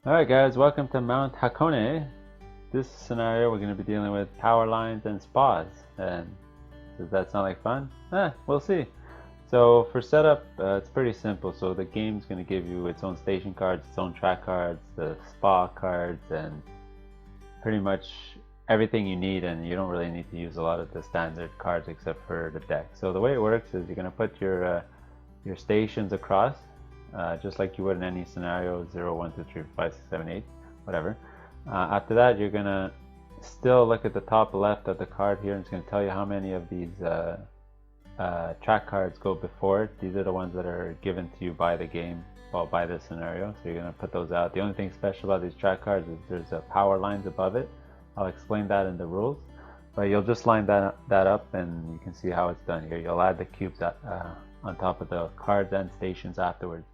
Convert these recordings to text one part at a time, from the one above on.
Alright guys, welcome to Mount Hakone. This scenario we're going to be dealing with power lines and spas. And does that sound like fun? We'll see. So for setup, it's pretty simple. So the game's going to give you its own station cards, its own track cards, the spa cards, and pretty much everything you need, and you don't really need to use a lot of the standard cards except for the deck. So the way it works is you're going to put your stations across, just like you would in any scenario, 0, 1, 2, 3, 5, 6, 7, 8, whatever. After that, you're going to still look at the top left of the card here, and it's going to tell you how many of these track cards go before it. These are the ones that are given to you by the game, well, by this scenario, so you're going to put those out. The only thing special about these track cards is there's power lines above it. I'll explain that in the rules, but you'll just line that up and you can see how it's done here. You'll add the cubes on top of the cards and stations afterwards.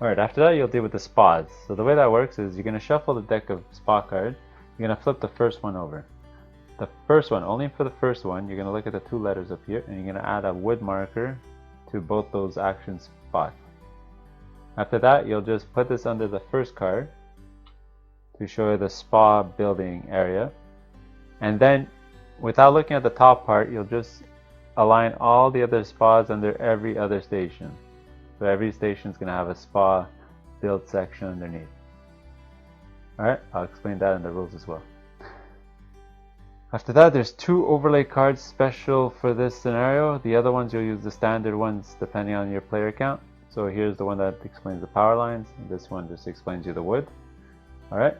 Alright, after that you'll deal with the spas. So the way that works is you're going to shuffle the deck of spa cards. You're going to flip the first one over. The first one, only for the first one, you're going to look at the two letters up here and you're going to add a wood marker to both those action spots. After that, you'll just put this under the first card to show you the spa building area. And then, without looking at the top part, you'll just align all the other spas under every other station. So every station is going to have a spa build section underneath. Alright, I'll explain that in the rules as well. After that, there's two overlay cards special for this scenario. The other ones you'll use the standard ones depending on your player count. So here's the one that explains the power lines, and this one just explains you the wood. Alright.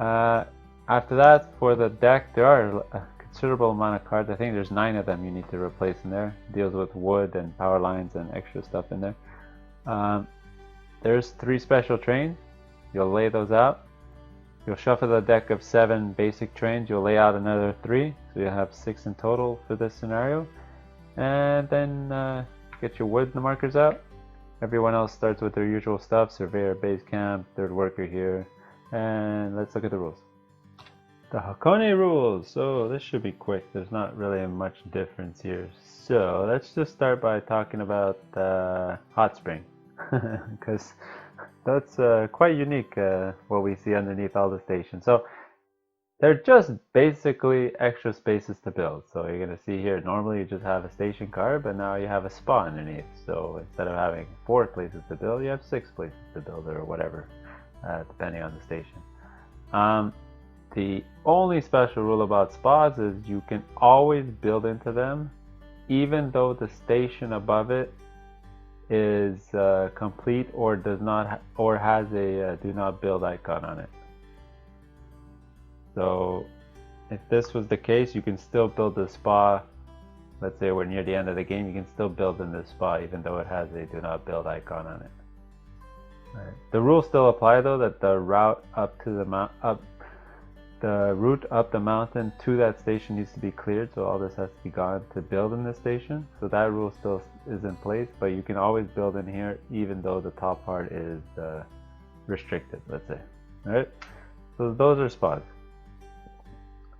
After that, for the deck, there are a considerable amount of cards. I think there's 9 of them you need to replace in there. It deals with wood and power lines and extra stuff in there. There's 3 special trains. You'll lay those out. You'll shuffle the deck of 7 basic trains. You'll lay out another 3, so you'll have 6 in total for this scenario. And then get your wood markers out. Everyone else starts with their usual stuff: surveyor, base camp, third worker here. And let's look at the rules. The Hakone rules. So this should be quick. There's not really much difference here. So let's just start by talking about hot spring, because that's quite unique what we see underneath all the stations. So they're just basically extra spaces to build. So you're going to see here, normally you just have a station card, but now you have a spa underneath. So instead of having 4 places to build, you have 6 places to build, or whatever, depending on the station. The only special rule about spas is you can always build into them, even though the station above it is complete or does not or has a do not build icon on it. So if this was the case, you can still build the spa. Let's say we're near the end of the game, you can still build in the spa even though it has a do not build icon on it. Right. The rules still apply though, that the route up to the route up the mountain to that station needs to be cleared, so all this has to be gone to build in this station. So that rule still is in place, but you can always build in here even though the top part is restricted, let's say. Alright, so those are spas.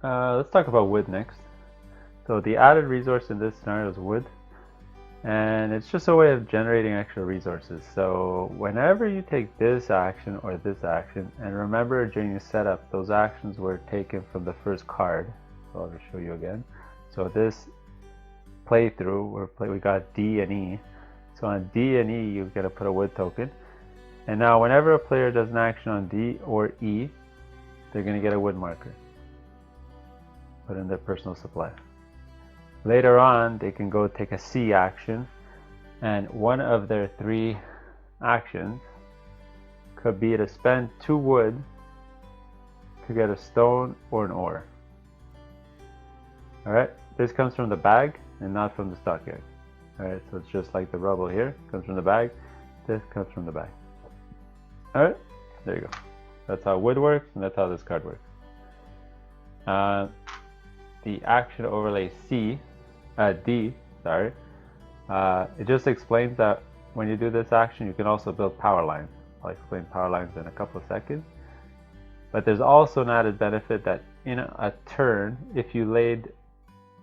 Let's talk about wood next. So the added resource in this scenario is wood, and it's just a way of generating extra resources. So whenever you take this action or this action, and remember during the setup those actions were taken from the first card, so I'll just show you again. So this playthrough we got D and E. So on D and E you get to put a wood token, and now whenever a player does an action on D or E, they're going to get a wood marker put in their personal supply. Later on, they can go take a C action, and one of their 3 actions could be to spend 2 wood to get a stone or an ore. Alright, this comes from the bag and not from the stockyard. Alright, so it's just like the rubble here, comes from the bag, this comes from the bag. Alright, there you go. That's how wood works, and that's how this card works. The action overlay D, sorry, it just explains that when you do this action you can also build power lines. I'll explain power lines in a couple of seconds. But there's also an added benefit that in a turn, if you laid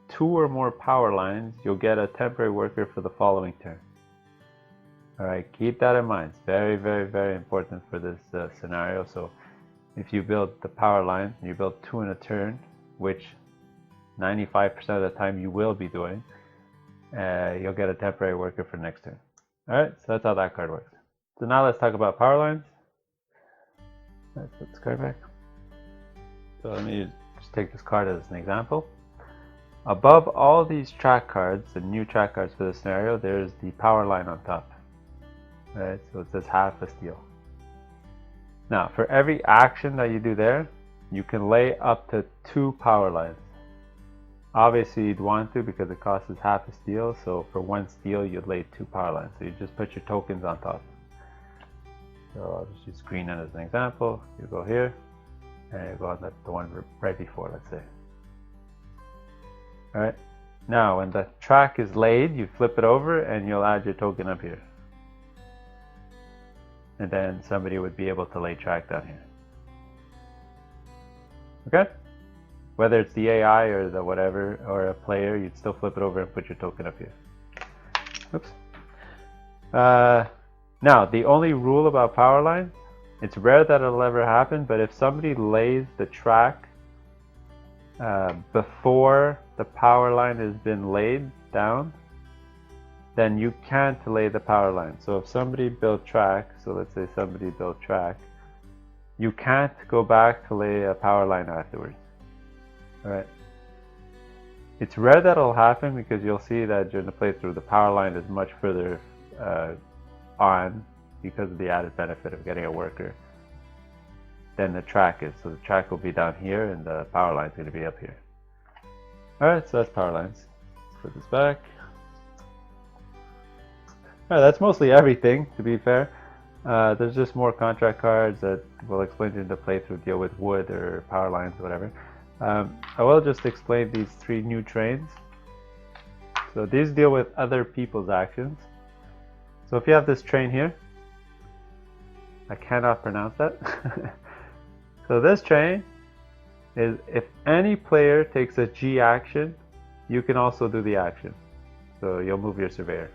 2 or more power lines, you'll get a temporary worker for the following turn. Alright, keep that in mind. It's very, very, very important for this scenario. So if you build the power line, you build 2 in a turn, which 95% of the time you will be doing, you'll get a temporary worker for next turn. Alright, so that's how that card works. So now let's talk about power lines. Let's put this card back. So let me just take this card as an example. Above all these track cards, the new track cards for this scenario, there's the power line on top. Right, so it says half a steel. Now, for every action that you do there, you can lay up to 2 power lines. Obviously, you'd want to because it costs half a steel, so for 1 steel, you'd lay 2 power lines. So you just put your tokens on top. So I'll just use green as an example. You go here, and you go on the one right before, let's say. Alright, now when the track is laid, you flip it over and you'll add your token up here. And then somebody would be able to lay track down here. Okay? Whether it's the AI or the whatever, or a player, you'd still flip it over and put your token up here. Oops. Now, the only rule about power lines, it's rare that it'll ever happen, but if somebody lays the track before the power line has been laid down, then you can't lay the power line. So if somebody built track, so let's say somebody built track, you can't go back to lay a power line afterwards. Alright. It's rare that it'll happen because you'll see that during the playthrough the power line is much further on because of the added benefit of getting a worker than the track is. So the track will be down here and the power line is going to be up here. Alright, so that's power lines. Let's put this back. Alright, that's mostly everything, to be fair. There's just more contract cards that we'll explain during the playthrough, deal with wood or power lines, whatever. I will just explain these 3 new trains. So these deal with other people's actions. So if you have this train here, I cannot pronounce that. So this train is if any player takes a G action, you can also do the action. So you'll move your surveyor.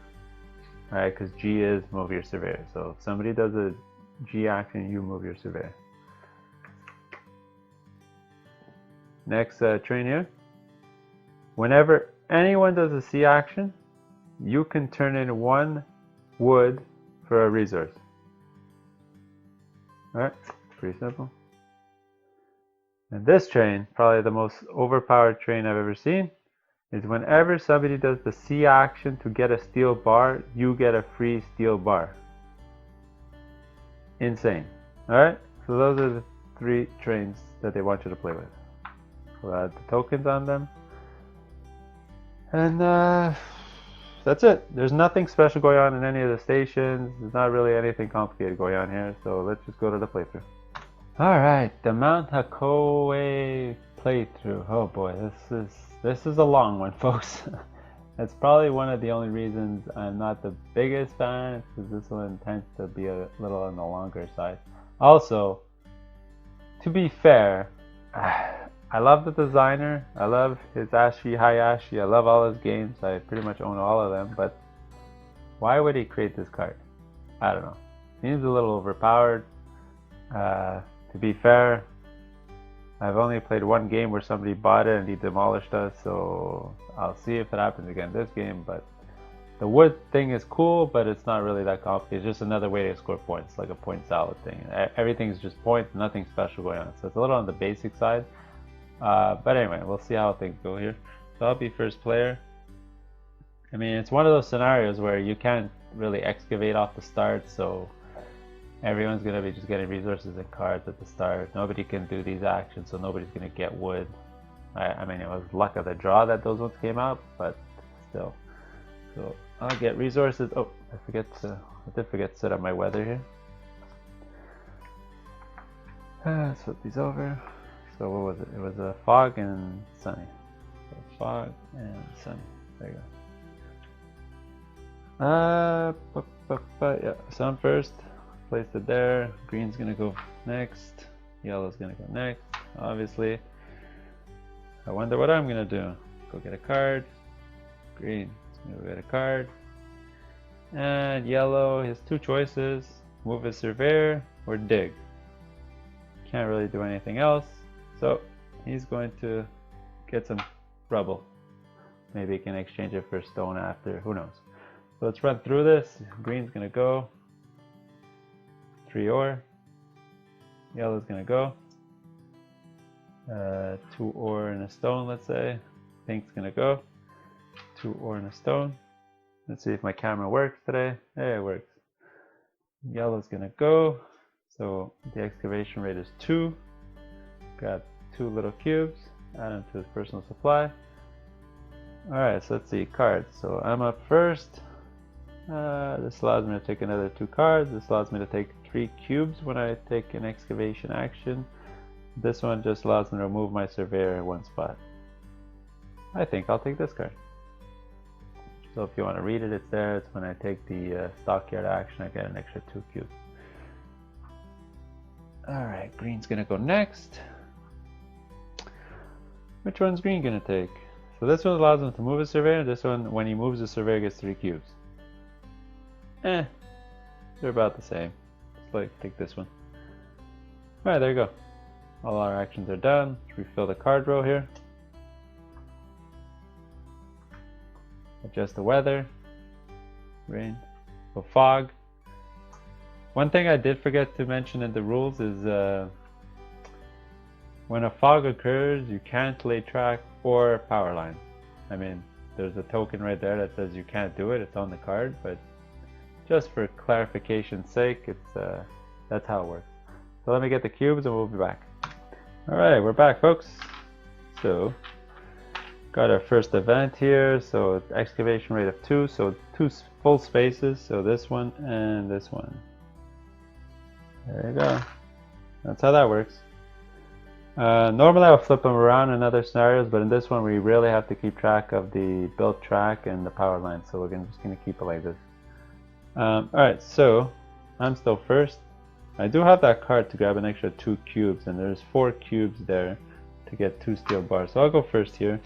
Alright, because G is move your surveyor. So if somebody does a G action, you move your surveyor. Next train here. Whenever anyone does a C action, you can turn in 1 wood for a resource. Alright, pretty simple. And this train, probably the most overpowered train I've ever seen, is whenever somebody does the C action to get a steel bar, you get a free steel bar. Insane. Alright, so those are the 3 trains that they want you to play with. We'll add the tokens on them. And that's it. There's nothing special going on in any of the stations. There's not really anything complicated going on here, so let's just go to the playthrough. Alright, the Mount Hakone playthrough. Oh boy, this is a long one, folks. That's probably one of the only reasons I'm not the biggest fan, because this one tends to be a little on the longer side. Also, to be fair, I love the designer. I love his Ashi Hayashi. I love all his games. I pretty much own all of them, but why would he create this card? I don't know. Seems a little overpowered. To be fair, I've only played 1 game where somebody bought it and he demolished us, so I'll see if it happens again this game. But the wood thing is cool, but it's not really that complicated. It's just another way to score points, like a point salad thing. Everything's just points, nothing special going on. So it's a little on the basic side. But anyway, we'll see how things go here. So I'll be first player. I mean, it's one of those scenarios where you can't really excavate off the start, so everyone's going to be just getting resources and cards at the start. Nobody can do these actions, so nobody's going to get wood. I mean, it was luck of the draw that those ones came out, but still. So I'll get resources. Oh, I did forget to set up my weather here. Let's flip these over. So what was it? It was a fog and sunny. So fog and sunny. There you go. Yeah, sun first. Placed it there. Green's gonna go next. Yellow's gonna go next. Obviously. I wonder what I'm gonna do. Go get a card. Green. Go get a card. And yellow, he has two choices: move his surveyor or dig. Can't really do anything else, so he's going to get some rubble. Maybe he can exchange it for stone after, who knows. So let's run through this. Green's gonna go 3 ore. Yellow's gonna go 2 ore and a stone, let's say. Pink's gonna go 2 ore and a stone. Let's see if my camera works today. Hey, it works. Yellow's gonna go. So the excavation rate is 2. Grab 2 little cubes, add them to his personal supply. Alright, so let's see, cards. So I'm up first. This allows me to take another 2 cards. This allows me to take 3 cubes when I take an excavation action. This one just allows me to remove my surveyor in one spot. I think I'll take this card. So if you want to read it, it's there. It's when I take the stockyard action, I get an extra 2 cubes. Alright, green's gonna go next. Which one's green gonna take? So this one allows him to move his surveyor. This one, when he moves the surveyor, gets 3 cubes. They're about the same. Let's like take this one. Alright, there you go. All our actions are done. Let's refill the card row here. Adjust the weather. Rain. So fog. One thing I did forget to mention in the rules is when a fog occurs, you can't lay track or power line. I mean, there's a token right there that says you can't do it. It's on the card, but just for clarification's sake, it's that's how it works. So let me get the cubes and we'll be back. Alright, we're back, folks. So got our first event here. So excavation rate of 2, so 2 full spaces. So this one and this one. There you go. That's how that works. Normally I'll flip them around in other scenarios, but in this one we really have to keep track of the built track and the power line, so we're just going to keep it like this. Alright, so I'm still first. I do have that card to grab an extra 2 cubes, and there's 4 cubes there to get 2 steel bars, so I'll go first here.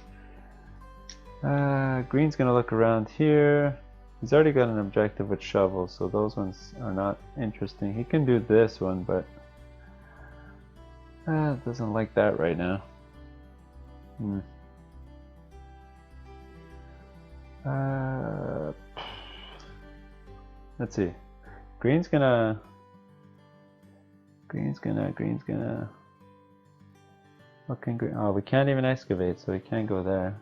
Green's going to look around here. He's already got an objective with shovels, so those ones are not interesting. He can do this one, but doesn't like that right now. Let's see. Green's gonna. What can green? Oh, we can't even excavate, so we can't go there.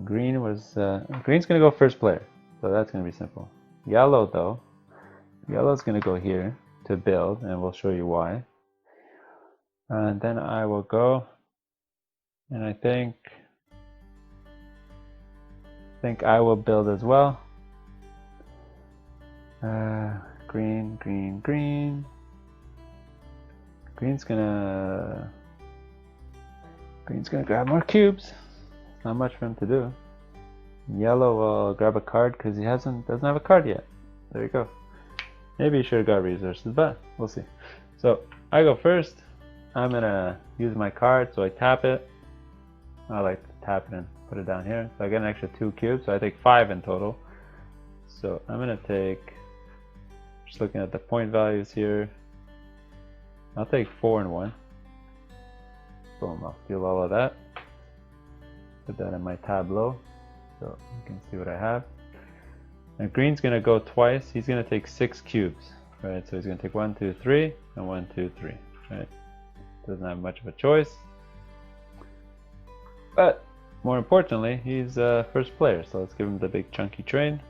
Green was. Green's gonna go first player, so that's gonna be simple. Yellow though. Yellow's gonna go here to build, and we'll show you why. And then I will go, and I think I will build as well. Green. Green's gonna grab more cubes. Not much for him to do. Yellow will grab a card because he doesn't have a card yet. There you go. Maybe he should have got resources, but we'll see. So I go first. I'm gonna use my card, so I tap it. I like to tap it and put it down here. So I get an extra 2 cubes, so I take 5 in total. So I'm gonna take, just looking at the point values here, I'll take 4 and 1. Boom, I'll steal all of that. Put that in my tableau, so you can see what I have. Now green's gonna go twice. He's gonna take 6 cubes, right? So he's gonna take 1, 2, 3, and 1, 2, 3, right? Doesn't have much of a choice. But more importantly, he's first player, so let's give him the big chunky train.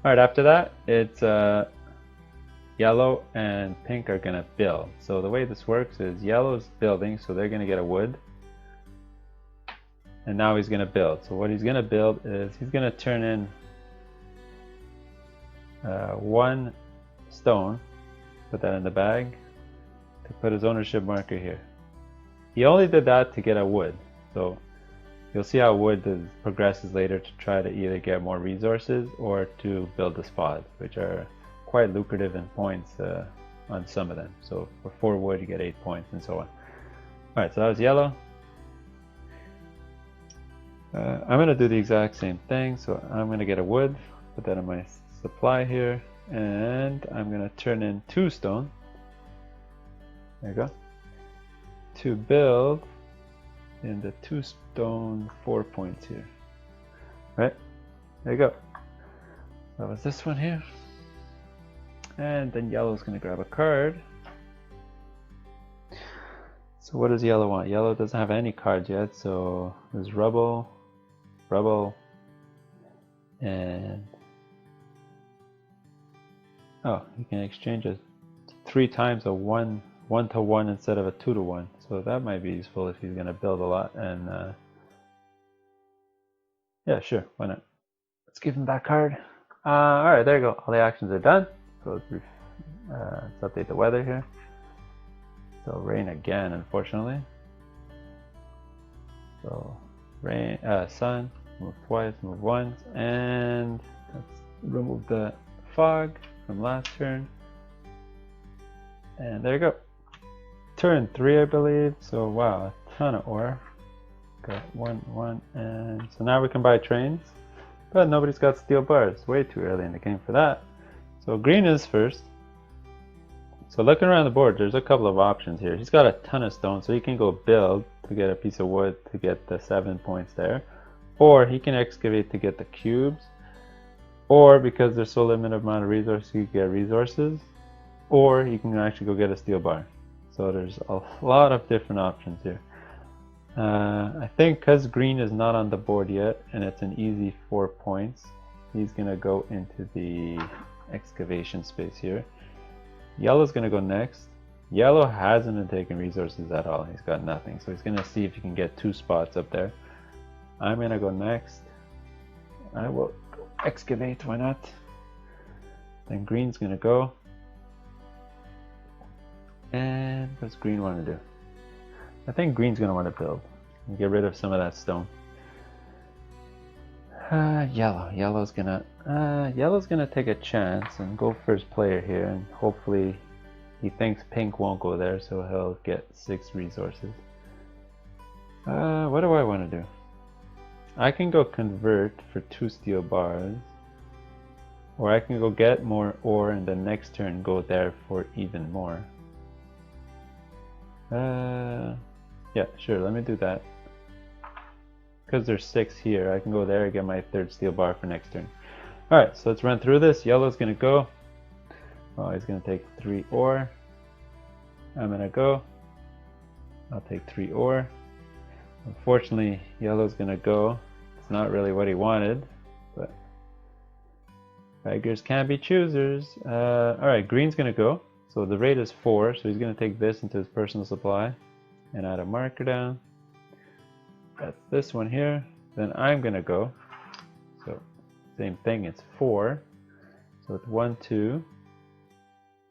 Alright, after that, it's yellow and pink are gonna build. So the way this works is yellow's building, so they're gonna get a wood. And now he's gonna build. So what he's gonna build is he's gonna turn in 1 stone, put that in the bag, to put his ownership marker here. He only did that to get a wood. So you'll see how wood progresses later to try to either get more resources or to build the spots, which are quite lucrative in points on some of them. So for 4 wood you get 8 points and so on. Alright, so that was yellow. I'm gonna do the exact same thing. So I'm gonna get a wood, put that in my supply here, and I'm gonna turn in 2 stone. There you go. To build in the 2 stone 4 points here. Right? There you go. That was this one here. And then yellow's gonna grab a card. So what does yellow want? Yellow doesn't have any cards yet, so there's rubble, and oh, you can exchange it 3 times a 1-to-1 instead of a 2-to-1. So that might be useful if he's gonna build a lot. And yeah, sure, why not? Let's give him that card. All right, there you go. All the actions are done. So let's update the weather here. So rain again, unfortunately. So rain, sun, move twice, move once, and let's remove the fog from last turn. And there you go. Turn 3, I believe. So wow, a ton of ore. Got 1, and so now we can buy trains, but nobody's got steel bars. Way too early in the game for that. So green is first. So looking around the board, there's a couple of options here. He's got a ton of stone, so he can go build to get a piece of wood to get the 7 points there. Or he can excavate to get the cubes. Or because there's so limited amount of resources, he can get resources. Or he can actually go get a steel bar. So there's a lot of different options here. I think because green is not on the board yet, and it's an easy 4 points, he's going to go into the excavation space here. Yellow's going to go next. Yellow hasn't been taking resources at all. He's got nothing. So he's going to see if he can get 2 spots up there. I'm going to go next. I will go excavate. Why not? Then green's going to go. And what's green want to do? I think green's going to want to build and get rid of some of that stone. Yellow's gonna take a chance and go first player here, and hopefully he thinks pink won't go there, so he'll get 6 resources. What do I want to do? I can go convert for 2 steel bars, or I can go get more ore and the next turn go there for even more. Yeah, sure, let me do that. Because there's 6 here, I can go there and get my 3rd steel bar for next turn. Alright, so let's run through this. Yellow's gonna go. Oh, he's gonna take 3 ore. I'm gonna go. I'll take 3 ore. Unfortunately, yellow's gonna go. It's not really what he wanted, but beggars can't be choosers. Alright, green's gonna go. So the rate is 4, so he's gonna take this into his personal supply and add a marker down. That's this one here. Then I'm gonna go. So same thing, it's 4. So it's 1, 2,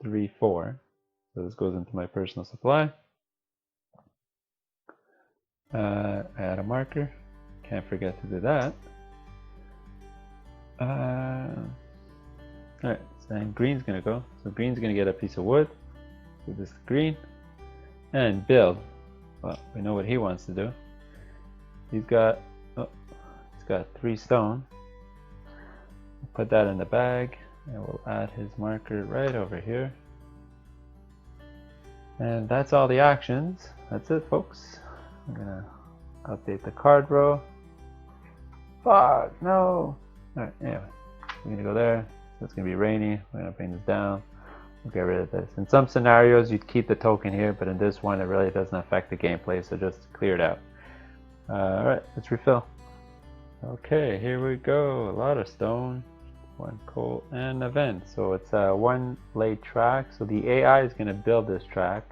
3, 4. So this goes into my personal supply. Add a marker. Can't forget to do that. Alright, so then green's gonna go. So green's gonna get a piece of wood. Do this green. And build. Well, we know what he wants to do. He's got 3 stone. We'll put that in the bag, and we'll add his marker right over here. And that's all the actions. That's it, folks. I'm gonna update the card row. Fuck, no! Alright, anyway, we're gonna go there. So it's gonna be rainy. We're gonna bring this down. We'll get rid of this. In some scenarios, you'd keep the token here, but in this one, it really doesn't affect the gameplay, so just clear it out. Alright, let's refill. Okay, here we go. A lot of stone, 1 coal, and a vent. So it's a 1 laid track. So the AI is going to build this track,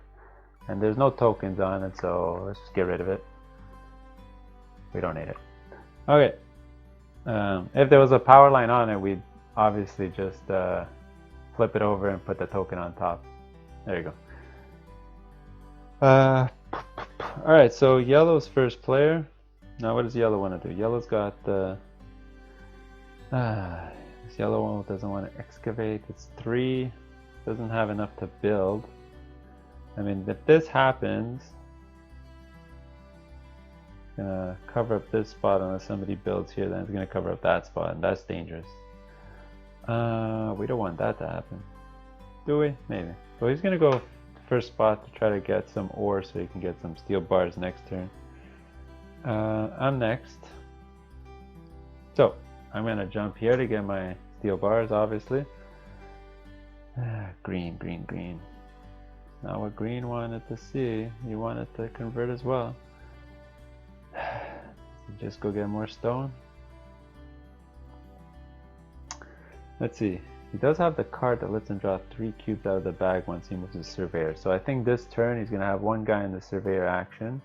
and there's no tokens on it, so let's just get rid of it. We don't need it. Okay. If there was a power line on it, we'd obviously just flip it over and put the token on top. There you go. Alright, so yellow's first player. Now what does yellow want to do? Yellow's got the... this yellow one doesn't want to excavate. It's 3. Doesn't have enough to build. I mean, if this happens... gonna cover up this spot unless somebody builds here, then it's gonna cover up that spot, and that's dangerous. We don't want that to happen. Do we? Maybe. So he's gonna go first spot to try to get some ore so he can get some steel bars next turn. I'm next. So I'm gonna jump here to get my steel bars, obviously. Green, green, green. Not what green wanted to see. He wanted to convert as well. Just go get more stone. Let's see. He does have the card that lets him draw 3 cubes out of the bag once he moves his surveyor. So I think this turn he's gonna have one guy in the surveyor action.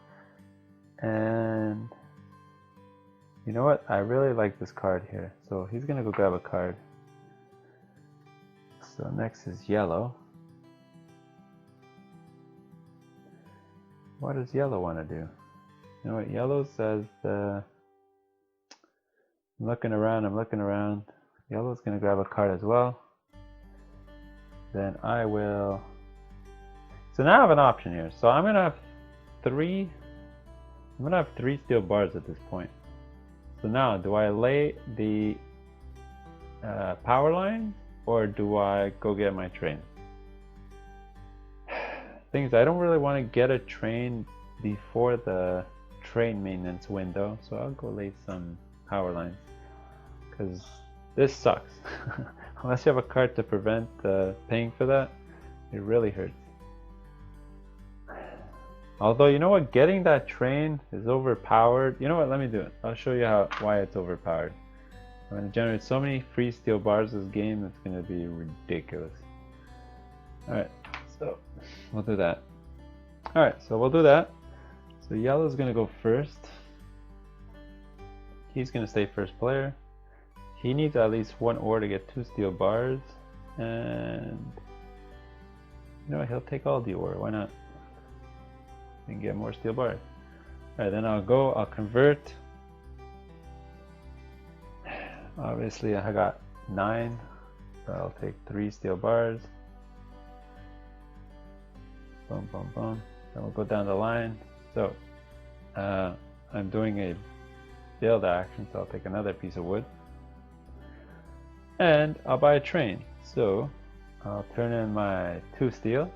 And you know what? I really like this card here. So he's gonna go grab a card. So next is yellow. What does yellow want to do? You know what? Yellow says I'm looking around. Yellow's gonna grab a card as well. Then I will. So now I have an option here. So I'm gonna have three steel bars at this point. So now, do I lay the power line or do I go get my train? Thing is, I don't really want to get a train before the train maintenance window, so I'll go lay some power lines because this sucks. Unless you have a card to prevent paying for that, it really hurts. Although, you know what, getting that train is overpowered. You know what, let me do it. I'll show you why it's overpowered. I'm going to generate so many free steel bars this game, it's going to be ridiculous. Alright, so we'll do that. Alright, so we'll do that. So yellow's going to go first. He's going to stay first player. He needs at least one ore to get 2 steel bars. And you know what, he'll take all the ore, why not? And get more steel bars. Alright, then I'll convert. Obviously I got 9, so I'll take 3 steel bars. Boom, boom, boom. Then we'll go down the line. So I'm doing a build action, so I'll take another piece of wood. And I'll buy a train. So I'll turn in my 2 steel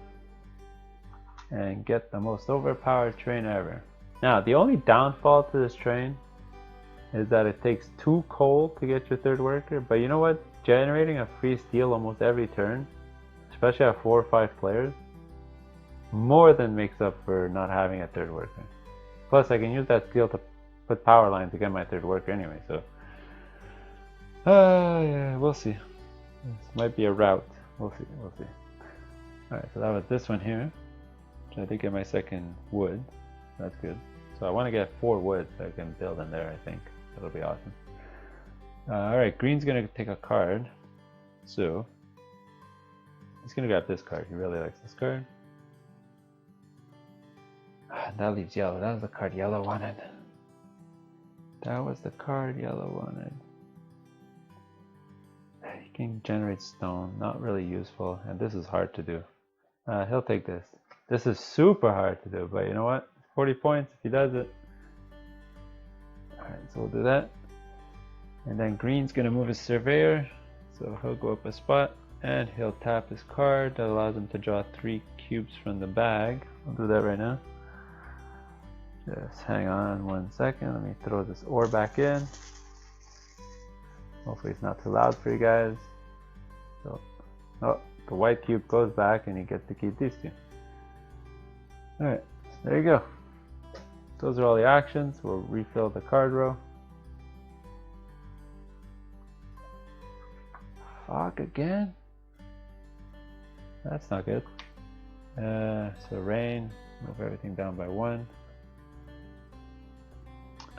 and get the most overpowered train ever. Now, the only downfall to this train is that it takes 2 coal to get your 3rd worker, but you know what? Generating a free steel almost every turn, especially at 4 or 5 players, more than makes up for not having a 3rd worker. Plus, I can use that steel to put power line to get my 3rd worker anyway, so yeah, we'll see. This might be a route. We'll see. Alright, so that was this one here. I did get my 2nd wood. That's good. So I want to get 4 wood so I can build in there, I think. That'll be awesome. Alright, green's going to take a card. So he's going to grab this card. He really likes this card. That leaves yellow. That was the card yellow wanted. He can generate stone. Not really useful. And this is hard to do. He'll take this. This is super hard to do, but you know what? 40 points if he does it. Alright, so we'll do that. And then green's gonna move his surveyor. So he'll go up a spot and he'll tap his card that allows him to draw 3 cubes from the bag. I'll do that right now. Just hang on 1 second. Let me throw this ore back in. Hopefully it's not too loud for you guys. So, oh, the white cube goes back and you get to keep these 2. Alright, there you go. Those are all the actions. We'll refill the card row. Fuck again? That's not good. So rain, move everything down by 1.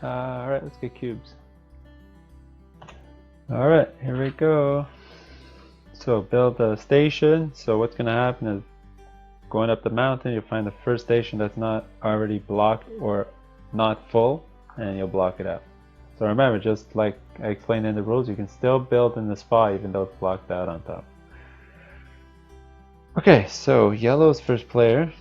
Alright, let's get cubes. Alright, here we go. So build a station. So what's going to happen is going up the mountain, you'll find the first station that's not already blocked or not full, and you'll block it out. So remember, just like I explained in the rules, you can still build in the spot even though it's blocked out on top. Okay, so yellow's first player.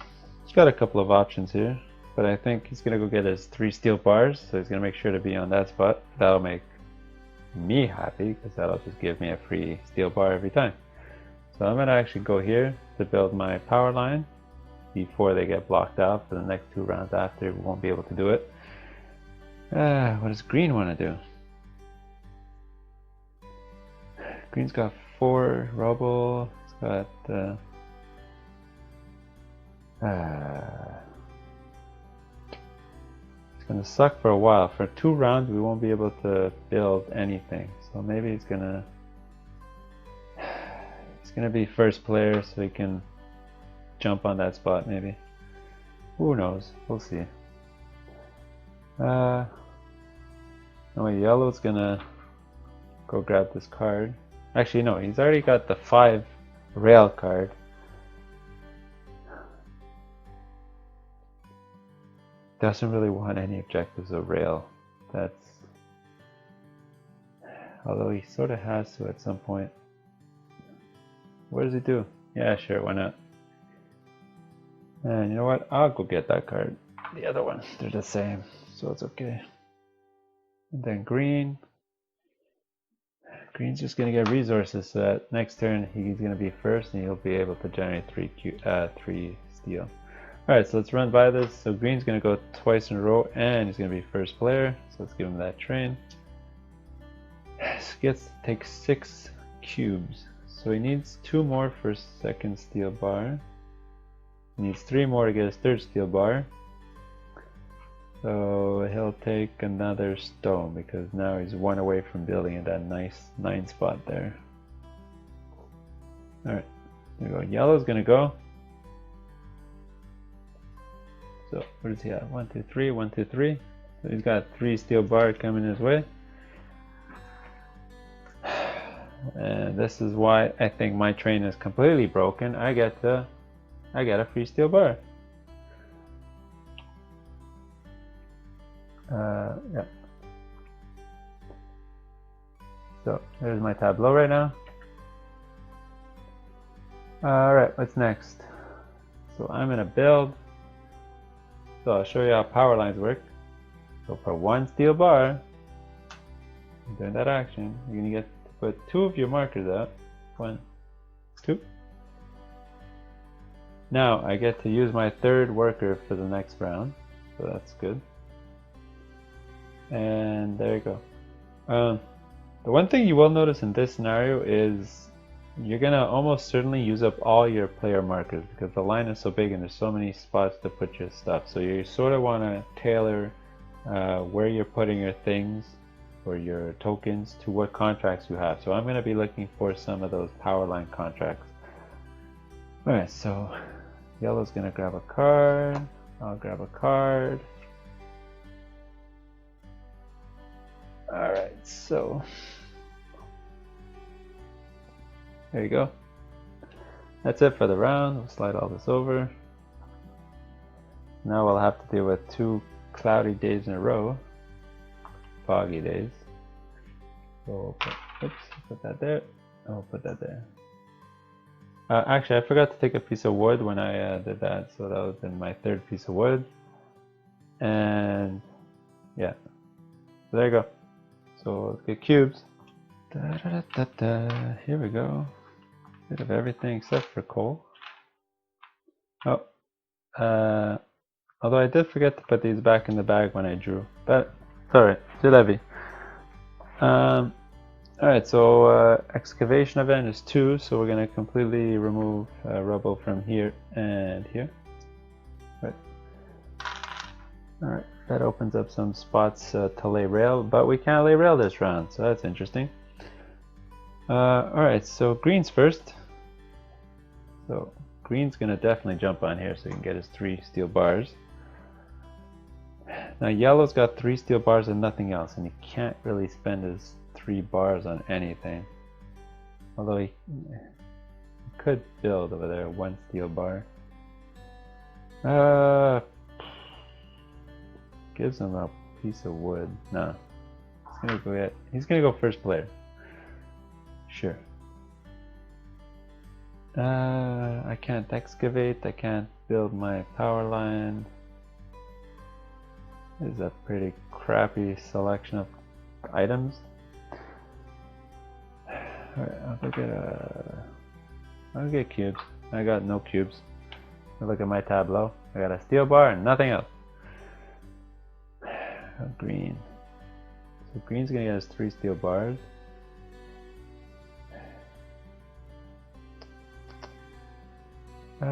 He's got a couple of options here. but I think he's gonna go get his 3 steel bars, so he's gonna make sure to be on that spot. That'll make me happy, because that'll just give me a free steel bar every time. So I'm gonna actually go here to build my power line before they get blocked out. For the next 2 rounds after, we won't be able to do it. What does green want to do? Green's got 4 rubble. It's got it's gonna suck for a while. For 2 rounds we won't be able to build anything. So maybe he's gonna be first player so he can jump on that spot maybe. Who knows? We'll see. No, yellow's gonna go grab this card. Actually no, he's already got the 5 rail card. Doesn't really want any objectives of rail. That's, although he sort of has to at some point. What does he do? Yeah, sure, why not? And you know what? I'll go get that card. The other one, they're the same, so it's okay. And then green. Green's just gonna get resources so that next turn he's gonna be first and he'll be able to generate 3 steel. Alright, so let's run by this. So green's gonna go twice in a row and he's gonna be first player. So let's give him that train. So he gets to take 6 cubes. So he needs 2 more for second steel bar. He needs 3 more to get his third steel bar. So he'll take another stone because now he's 1 away from building in that nice 9 spot there. Alright, there we go. Yellow's gonna go. So what does he have? 1, 2, 3, 1, 2, 3. So he's got 3 steel bar coming his way. And this is why I think my train is completely broken. I get a free steel bar. Yeah. So there's my tableau right now. Alright, what's next? So I'm gonna build. So I'll show you how power lines work. So for 1 steel bar, during that action, you're gonna get to put 2 of your markers out. 1, 2. Now I get to use my 3rd worker for the next round, so that's good. And there you go. The one thing you will notice in this scenario is you're gonna almost certainly use up all your player markers because the line is so big and there's so many spots to put your stuff. So you sort of want to tailor where you're putting your things or your tokens to what contracts you have. So I'm going to be looking for some of those power line contracts. Alright, so yellow's going to grab a card. I'll grab a card. Alright, so there you go. That's it for the round. We'll slide all this over. Now we'll have to deal with 2 cloudy days in a row. Foggy days. So we'll put that there. I'll put that there. Actually, I forgot to take a piece of wood when I did that, so that was in my 3rd piece of wood. And yeah, so there you go. So let's get cubes. Here we go. Bit of everything except for coal. Oh, although I did forget to put these back in the bag when I drew, but sorry, too heavy. Alright, so excavation event is 2, so we're going to completely remove rubble from here and here. Alright, that opens up some spots to lay rail, but we can't lay rail this round, so that's interesting. Alright, so green's first. So green's gonna definitely jump on here so he can get his 3 steel bars. Now yellow's got 3 steel bars and nothing else, and he can't really spend his 3 bars on anything. Although he could build over there 1 steel bar. Gives him a piece of wood. No, he's gonna go first player. Sure. I can't excavate. I can't build my power line. This is a pretty crappy selection of items. Alright, I'll get cubes. I got no cubes. Look at my tableau. I got a steel bar and nothing else. Green. So green's gonna get us 3 steel bars. You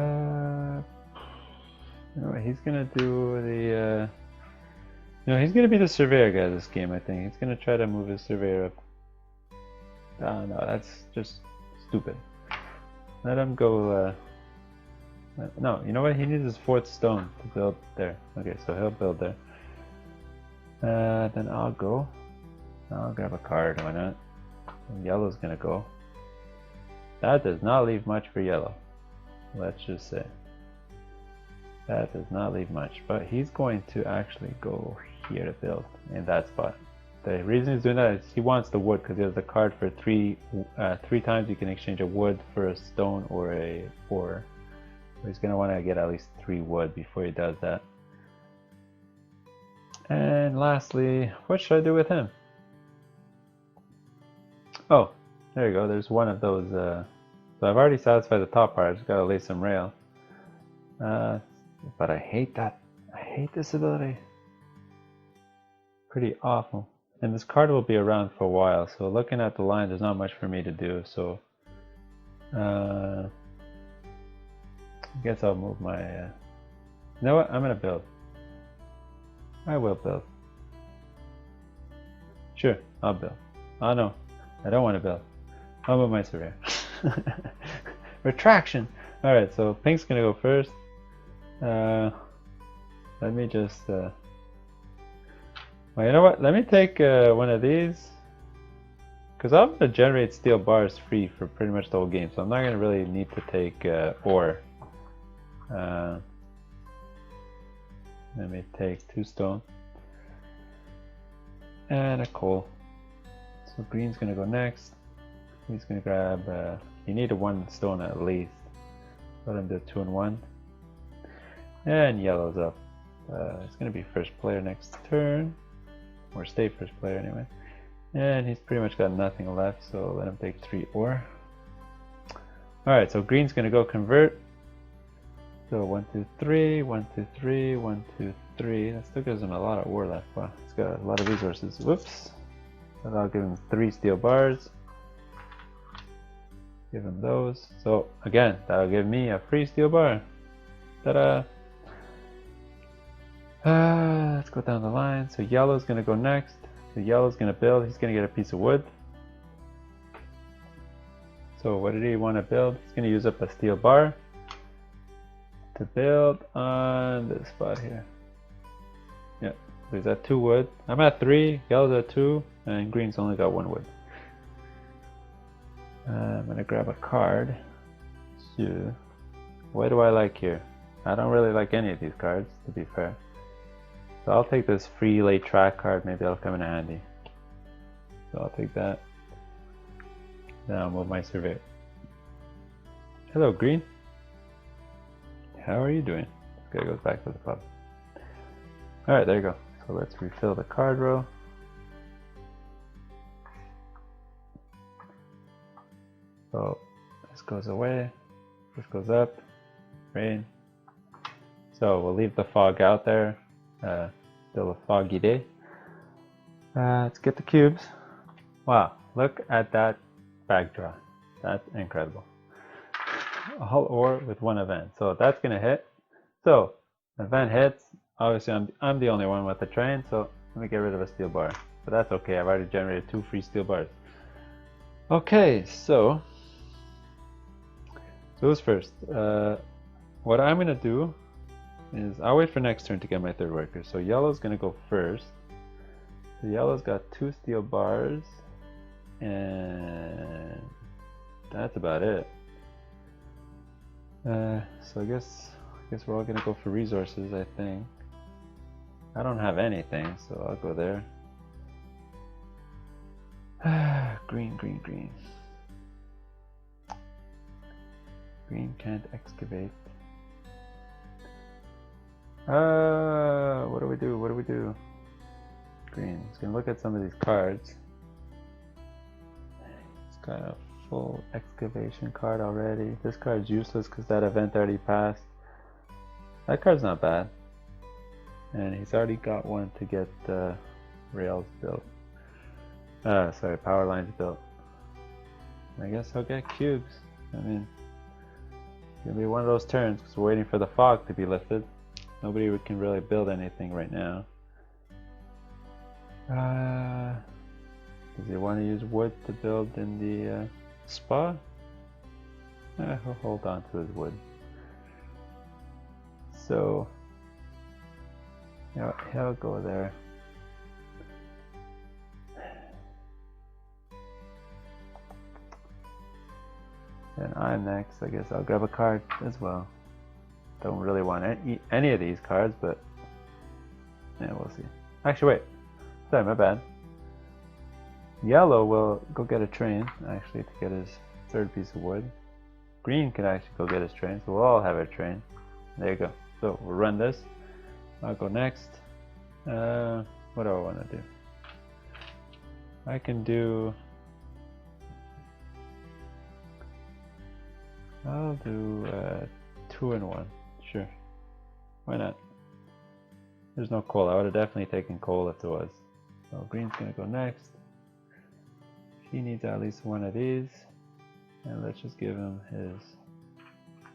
know what, he's gonna do the he's gonna be the surveyor guy this game, I think. He's gonna try to move his surveyor up. Oh no, that's just stupid. Let him go, no, you know what? He needs his 4th stone to build there. Okay, so he'll build there. Then I'll go. I'll grab a card, why not? Yellow's gonna go. That does not leave much for yellow. Let's just say. That does not leave much, but he's going to actually go here to build in that spot. The reason he's doing that is he wants the wood because he has the card for three times you can exchange a wood for a stone or a ore. So he's going to want to get at least 3 wood before he does that. And lastly, what should I do with him? Oh, there you go. There's one of those. So I've already satisfied the top part. I just got to lay some rail. But I hate that. I hate this ability. Pretty awful. And this card will be around for a while, so looking at the line, there's not much for me to do. So I guess I'll move my. You know what? I'm gonna build. I will build. Sure, I'll build. Oh no, I don't want to build. I'll move my surveyor. Retraction. All right, so pink's gonna go first. Let me just. Well, you know what? Let me take one of these, because I'm gonna generate steel bars free for pretty much the whole game, so I'm not gonna really need to take ore. Let me take 2 stone and a coal. So green's gonna go next. He's gonna grab. You need a 1 stone at least. Let him do 2 and 1. And yellow's up. It's gonna be first player next turn, or stay first player anyway. And he's pretty much got nothing left, so let him take 3 ore. Alright, so green's gonna go convert. So 1, 2, 3, 1, 2, 3, 1, 2, 3. That still gives him a lot of ore left. Wow, he's got a lot of resources. Whoops. So that'll give him 3 steel bars. Give him those. So again, that'll give me a free steel bar. Ta-da! Let's go down the line. So yellow's gonna go next. So yellow's gonna build. He's gonna get a piece of wood. So what did he want to build? He's gonna use up a steel bar to build on this spot here. Yeah, so he's at 2 wood. I'm at 3. Yellow's at 2, and green's only got 1 wood. I'm gonna grab a card. So, what do I like here? I don't really like any of these cards, to be fair. So I'll take this free late track card, maybe that'll come in handy. So I'll take that. Then I'll move my survey. Hello, green. How are you doing? This guy goes back to the pub. Alright, there you go. So let's refill the card row. So this goes away, this goes up, rain. So we'll leave the fog out there. Still a foggy day. Let's get the cubes. Wow, look at that backdraw. That's incredible. All ore with 1 event. So that's gonna hit. So event hits. Obviously I'm the only one with the train, so let me get rid of a steel bar. But that's okay, I've already generated 2 free steel bars. Okay, so who's first? What I'm gonna do is I'll wait for next turn to get my 3rd worker. So yellow's gonna go first. So yellow's got 2 steel bars, and that's about it. So I guess we're all gonna go for resources. I think I don't have anything, so I'll go there. Green, green, green. Green can't excavate. What do we do? What do we do? Green. He's gonna look at some of these cards. He's got a full excavation card already. This card's useless because that event already passed. That card's not bad. And he's already got one to get the rails built. Sorry, power lines built. I guess I'll get cubes. I mean, it's gonna be one of those turns because we're waiting for the fog to be lifted. Nobody can really build anything right now. Does he want to use wood to build in the spa? He'll hold on to his wood. So, yeah, he'll go there. And I'm next. I guess I'll grab a card as well. Don't really want any of these cards, but yeah, we'll see. Actually, wait. Sorry, my bad. Yellow will go get a train, actually, to get his third piece of wood. Green can actually go get his train, so we'll all have a train. There you go. So we'll run this. I'll go next. What do I want to do? I can do... I'll do 2 and 1. Sure. Why not? There's no coal. I would have definitely taken coal if there was. So green's gonna go next. He needs at least one of these. And let's just give him his...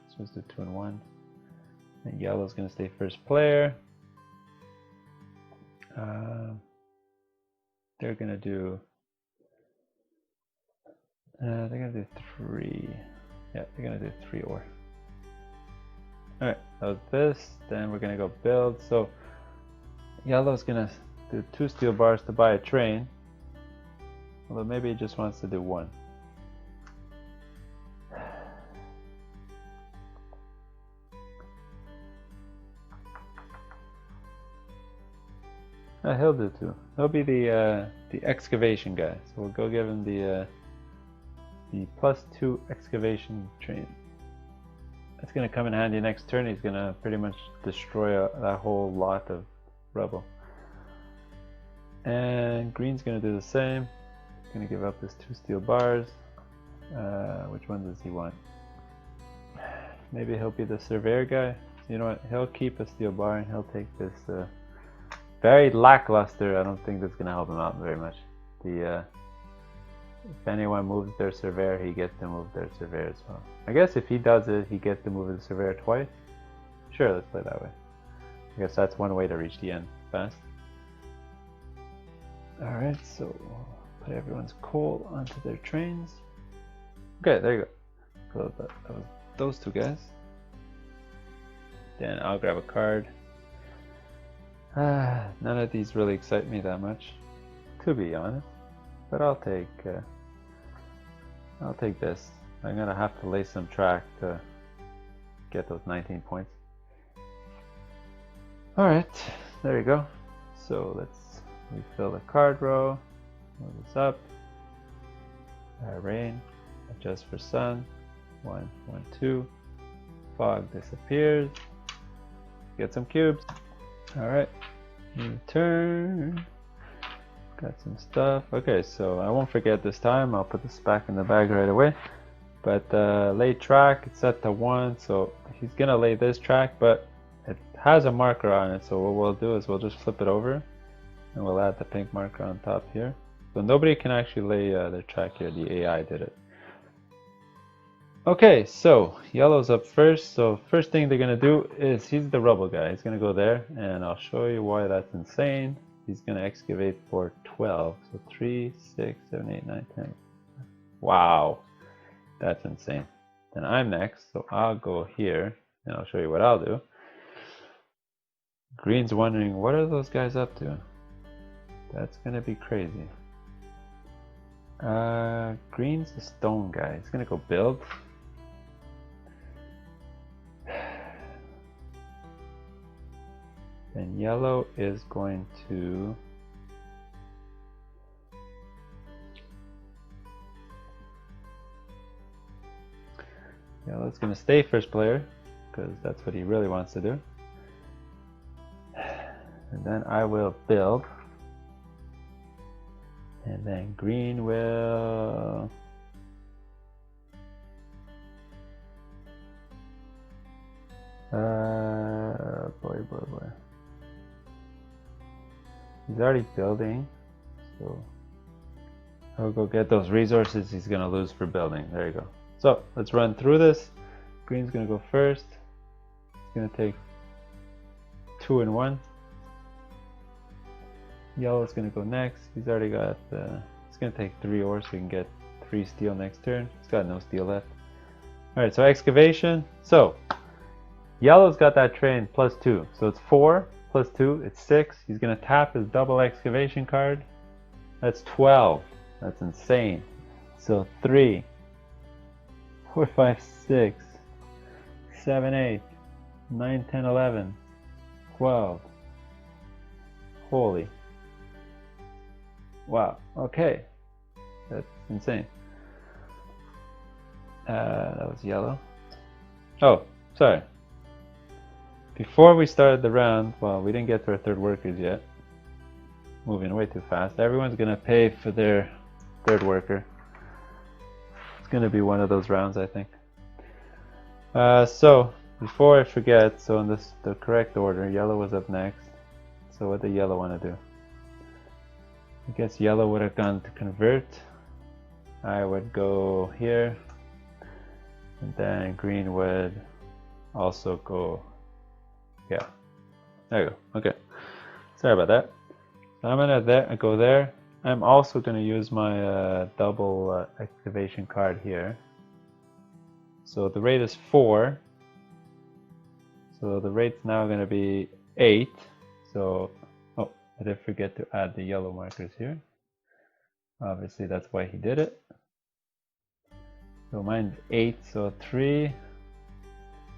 Let's just do 2 and 1. And yellow's gonna stay first player. They're gonna do... they're gonna do 3. Yeah, they're gonna do 3 ore. Alright, that was this. Then we're gonna go build. So yellow's gonna do 2 steel bars to buy a train. Although maybe he just wants to do 1. He'll do 2. He'll be the excavation guy. So we'll go give him the +2 excavation train. That's gonna come in handy next turn. He's gonna pretty much destroy that whole lot of rubble. And green's gonna do the same. He's gonna give up his 2 steel bars. Which one does he want? Maybe he'll be the surveyor guy. You know what? He'll keep a steel bar and he'll take this very lackluster. I don't think that's gonna help him out very much. If anyone moves their surveyor, he gets to move their surveyor as well. I guess if he does it, he gets to move the surveyor twice. Sure, let's play that way. I guess that's one way to reach the end fast. Alright, so put everyone's coal onto their trains. Okay, there you go. So that was those 2 guys. Then I'll grab a card. None of these really excite me that much, to be honest. But I'll take this. I'm gonna have to lay some track to get those 19 points. Alright, there you go. So let's refill the card row. Move this up. Rain. Adjust for sun. 1, 1, 2. Fog disappears. Get some cubes. Alright. New turn. Got some stuff. Okay, so I won't forget this time. I'll put this back in the bag right away. But lay track, it's set to 1, so he's gonna lay this track, but it has a marker on it. So what we'll do is we'll just flip it over, and we'll add the pink marker on top here. So nobody can actually lay their track here. The AI did it. Okay, so yellow's up first. So first thing they're gonna do is he's the rubble guy. He's gonna go there, and I'll show you why that's insane. He's gonna excavate for 12. So 3, 6, 7, 8, 9, 10. Wow, that's insane. Then I'm next, so I'll go here, and I'll show you what I'll do. Green's wondering, what are those guys up to? That's gonna be crazy. Green's the stone guy. He's gonna go build. And yellow is going to... Yellow's going to stay first player, because that's what he really wants to do. then I will build. And then green will... boy. He's already building, so I'll go get those resources he's gonna lose for building. There you go. So let's run through this. Green's gonna go first. It's gonna take 2 and 1. Yellow's gonna go next. He's already got it's gonna take 3 ore so we can get 3 steel next turn. He's got no steel left. Alright, so excavation. So yellow's got that train +2. So it's 4 + 2, it's 6. He's gonna tap his double excavation card. That's 12. That's insane. So 3, 4, 5, 6, 7, 8, 9, 10, 11, 12. Holy. Wow, okay. That's insane. That was yellow. Oh, sorry. Before we started the round, well, we didn't get to our 3rd workers yet. Moving way too fast. Everyone's gonna pay for their 3rd worker. It's gonna be one of those rounds, I think. So, before I forget, so in the correct order, yellow was up next. So what did yellow want to do? I guess yellow would have gone to convert. I would go here. And then green would also go, yeah. There you go, okay. Sorry about that. So I'm gonna go there. I'm also gonna use my double excavation card here. So the rate is 4. So the rate's now gonna be 8. So, oh, I did forget to add the yellow markers here. Obviously that's why he did it. So mine's 8, so 3,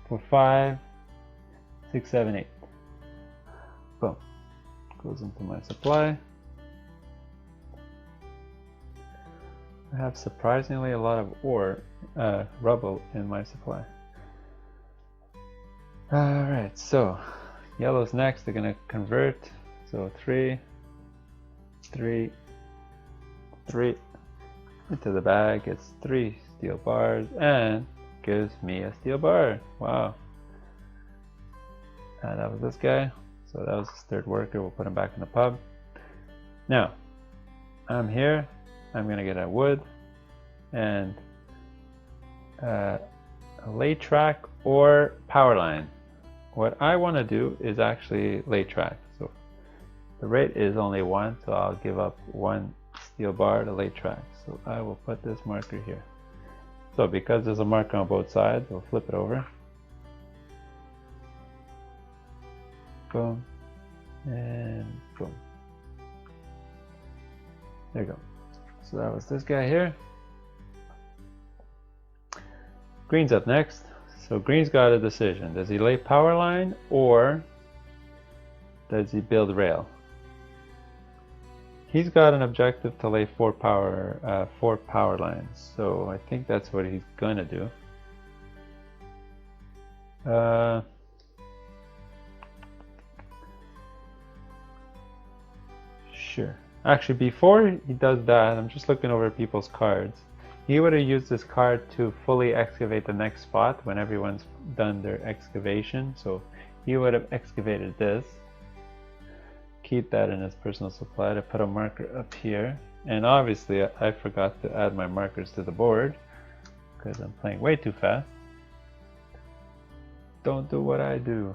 4, 5, 6, 7, 8. Boom. Goes into my supply. I have surprisingly a lot of ore, rubble in my supply. Alright, so yellow's next, they're gonna convert. So 3, 3, 3 into the bag, gets 3 steel bars and gives me a steel bar. Wow. That was this guy. So that was his 3rd worker. We'll put him back in the pub. Now, I'm here. I'm gonna get a wood and a lay track or power line. What I want to do is actually lay track. So the rate is only 1, so I'll give up 1 steel bar to lay track. So I will put this marker here. So because there's a marker on both sides, we'll flip it over. Boom. And boom. There you go. So that was this guy here. Green's up next. So green's got a decision. Does he lay power line or does he build rail? He's got an objective to lay 4 power lines. So I think that's what he's gonna do. Sure. Actually, before he does that, I'm just looking over people's cards. He would have used this card to fully excavate the next spot when everyone's done their excavation. So he would have excavated this. Keep that in his personal supply to put a marker up here. And obviously I forgot to add my markers to the board because I'm playing way too fast. Don't do what I do.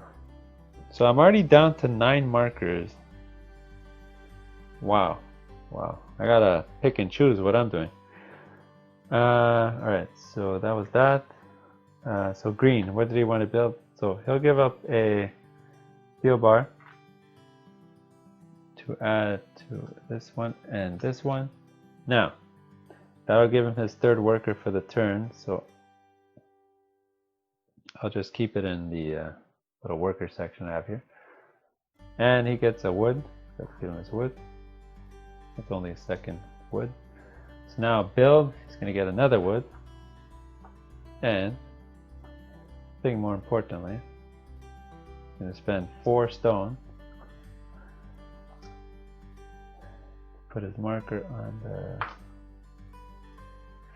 So I'm already down to 9 markers. Wow. Wow. I gotta pick and choose what I'm doing. Alright, so that was that. So green, what did he want to build? So he'll give up a steel bar to add to this one and this one. Now, that'll give him his 3rd worker for the turn, so I'll just keep it in the little worker section I have here. And he gets a wood. Let's give him his wood. It's only a 2nd wood. So now build, he's going to get another wood. And, I think more importantly, he's going to spend 4 stone put his marker on the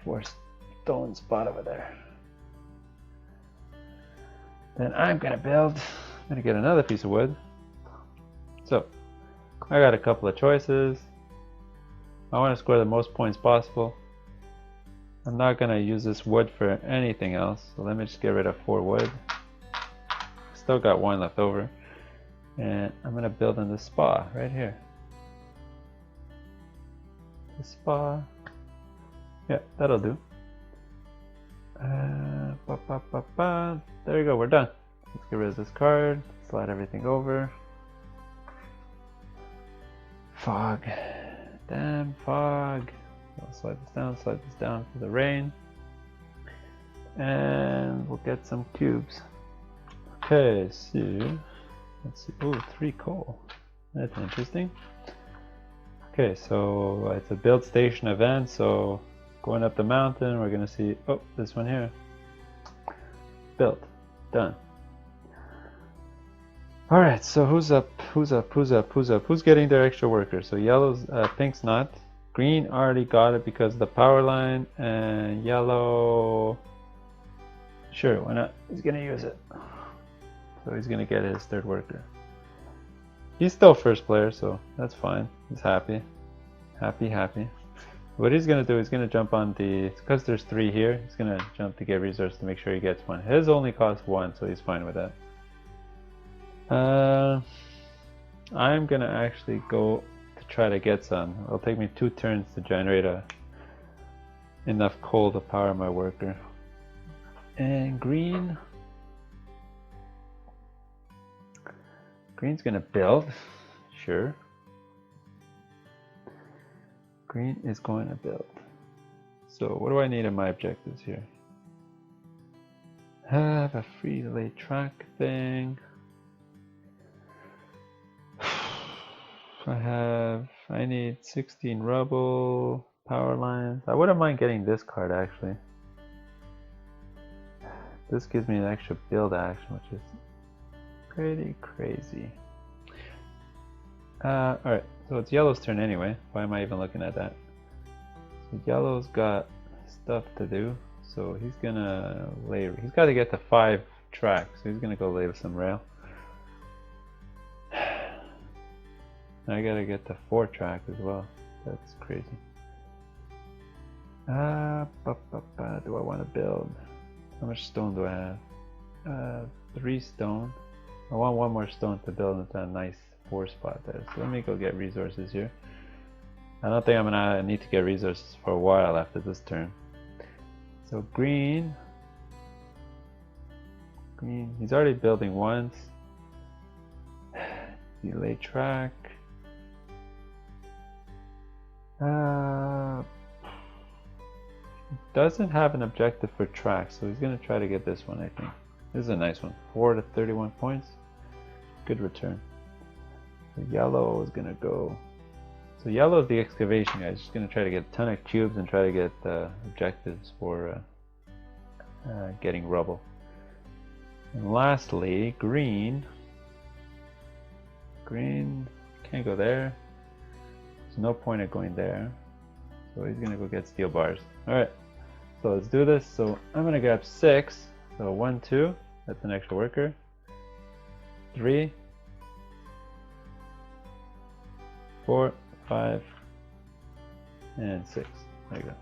4 stone spot over there. Then I'm gonna build, I'm gonna get another piece of wood. So I got a couple of choices. I want to score the most points possible. I'm not gonna use this wood for anything else, so let me just get rid of 4 wood. Still got 1 left over. And I'm gonna build in the spa right here. The spa. Yeah, that'll do. There you go, we're done. Let's get rid of this card, slide everything over. Fog. Damn fog. I'll slide this down for the rain. And we'll get some cubes. Okay, so let's see. Oh, 3 coal. That's interesting. Okay, so it's a build station event, so going up the mountain, we're gonna see, oh, this one here. Built. Done. Alright, so who's up? Who's getting their extra workers? So yellow's, pink's not. Green already got it because of the power line, and yellow, sure, why not? He's gonna use it. So he's gonna get his 3rd worker. He's still first player, so that's fine. He's happy. Happy. What he's gonna do, he's gonna jump on the, because there's 3 here, he's gonna jump to get resources to make sure he gets 1. His only costs 1, so he's fine with that. I'm gonna actually go to try to get some. It'll take me 2 turns to generate enough coal to power my worker. And Green's gonna build, sure. Green is going to build. So what do I need in my objectives here? Have a free delay track thing. I need 16 rubble, power lines. I wouldn't mind getting this card actually. This gives me an extra build action, which is pretty crazy. Alright, so it's yellow's turn anyway. Why am I even looking at that? So yellow's got stuff to do, so he's gonna lay, he's got to get to 5 tracks, so he's gonna go lay with some rail. I gotta get to 4 track as well. That's crazy. Do I want to build? How much stone do I have? 3 stone. I want 1 more stone to build into a nice 4 spot there. So let me go get resources here. I don't think I'm gonna need to get resources for a while after this turn. So green, he's already building once. Delay track. Doesn't have an objective for track, so he's gonna try to get this one, I think. This is a nice one. 4 to 31 points. Good return. So yellow is gonna go. So yellow is the excavation guy. He's just gonna try to get a ton of cubes and try to get objectives for getting rubble. And lastly, green. Green can't go there. There's no point of going there. So he's gonna go get steel bars. Alright, so let's do this. So I'm gonna grab 6. So 1, 2, that's an extra worker. 3, 4, 5, and 6. There you go.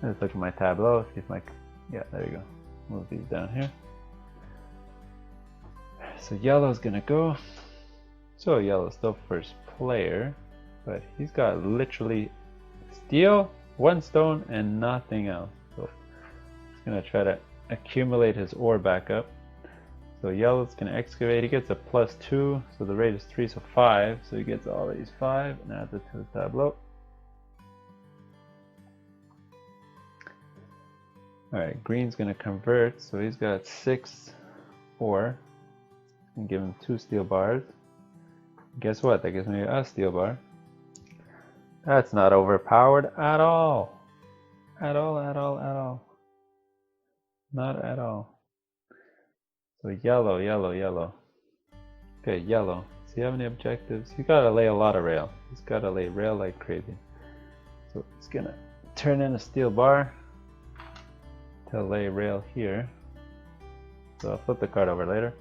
Let's look at my tableau, see if my, yeah, there you go. Move these down here. So yellow's gonna go. So yellow's still first player, but he's got literally steel, 1 stone, and nothing else. So he's gonna try to accumulate his ore back up. So yellow's gonna excavate. He gets a +2, so the rate is 3, so 5. So he gets all these 5 and adds it to his tableau. Alright, green's gonna convert, so he's got 6 ore. And give him 2 steel bars. Guess what? That gives me a steel bar. That's not overpowered at all. At all. Not at all. So yellow. Okay, yellow. Does he have any objectives? He's got to lay a lot of rail. He's got to lay rail like crazy. So he's gonna turn in a steel bar to lay rail here. So I'll flip the card over later.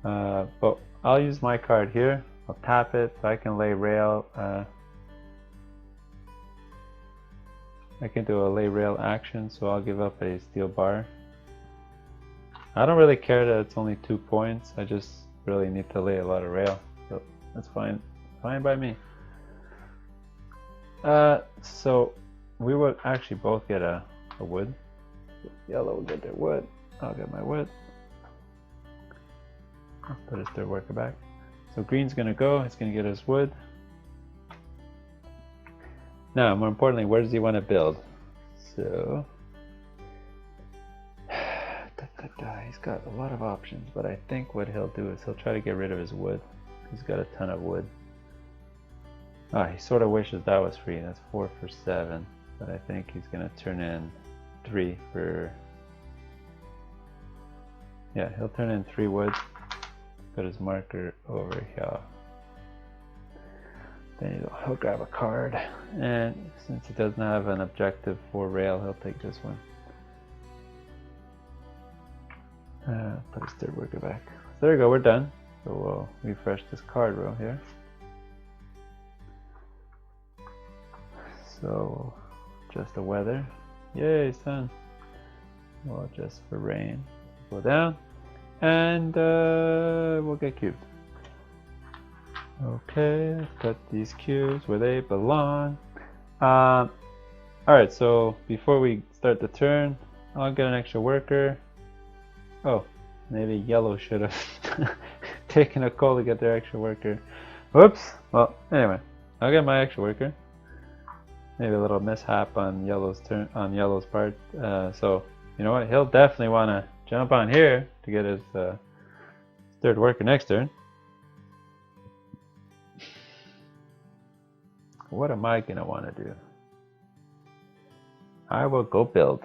But I'll use my card here. I'll tap it so I can lay rail. I can do a lay rail action, so I'll give up a steel bar. I don't really care that it's only 2 points. I just really need to lay a lot of rail, so that's fine. Fine by me. So we would actually both get a wood. Yellow will get their wood. I'll get my wood. I'll put his third worker back. So green's gonna go. He's gonna get his wood. Now, more importantly, where does he want to build? So he's got a lot of options, but I think what he'll do is he'll try to get rid of his wood. He's got a ton of wood. He sort of wishes that was free. That's 4 for 7, but I think he's gonna turn in 3 for. Yeah, he'll turn in 3 wood. Put his marker over here. Then he'll grab a card, and since he doesn't have an objective for rail, he'll take this one. Put his third worker back. So there we go, we're done. So we'll refresh this card row here. So just the weather. Yay, sun. We'll adjust for rain. Go down, and we'll get cubed. Okay, let's put these cubes where they belong. Alright, so before we start the turn, I'll get an extra worker. Oh, maybe yellow should have taken a call to get their extra worker. Whoops! Well, anyway, I'll get my extra worker. Maybe a little mishap on yellow's part. So, you know what? He'll definitely want to jump on here to get his third worker next turn. What am I gonna want to do? I will go build.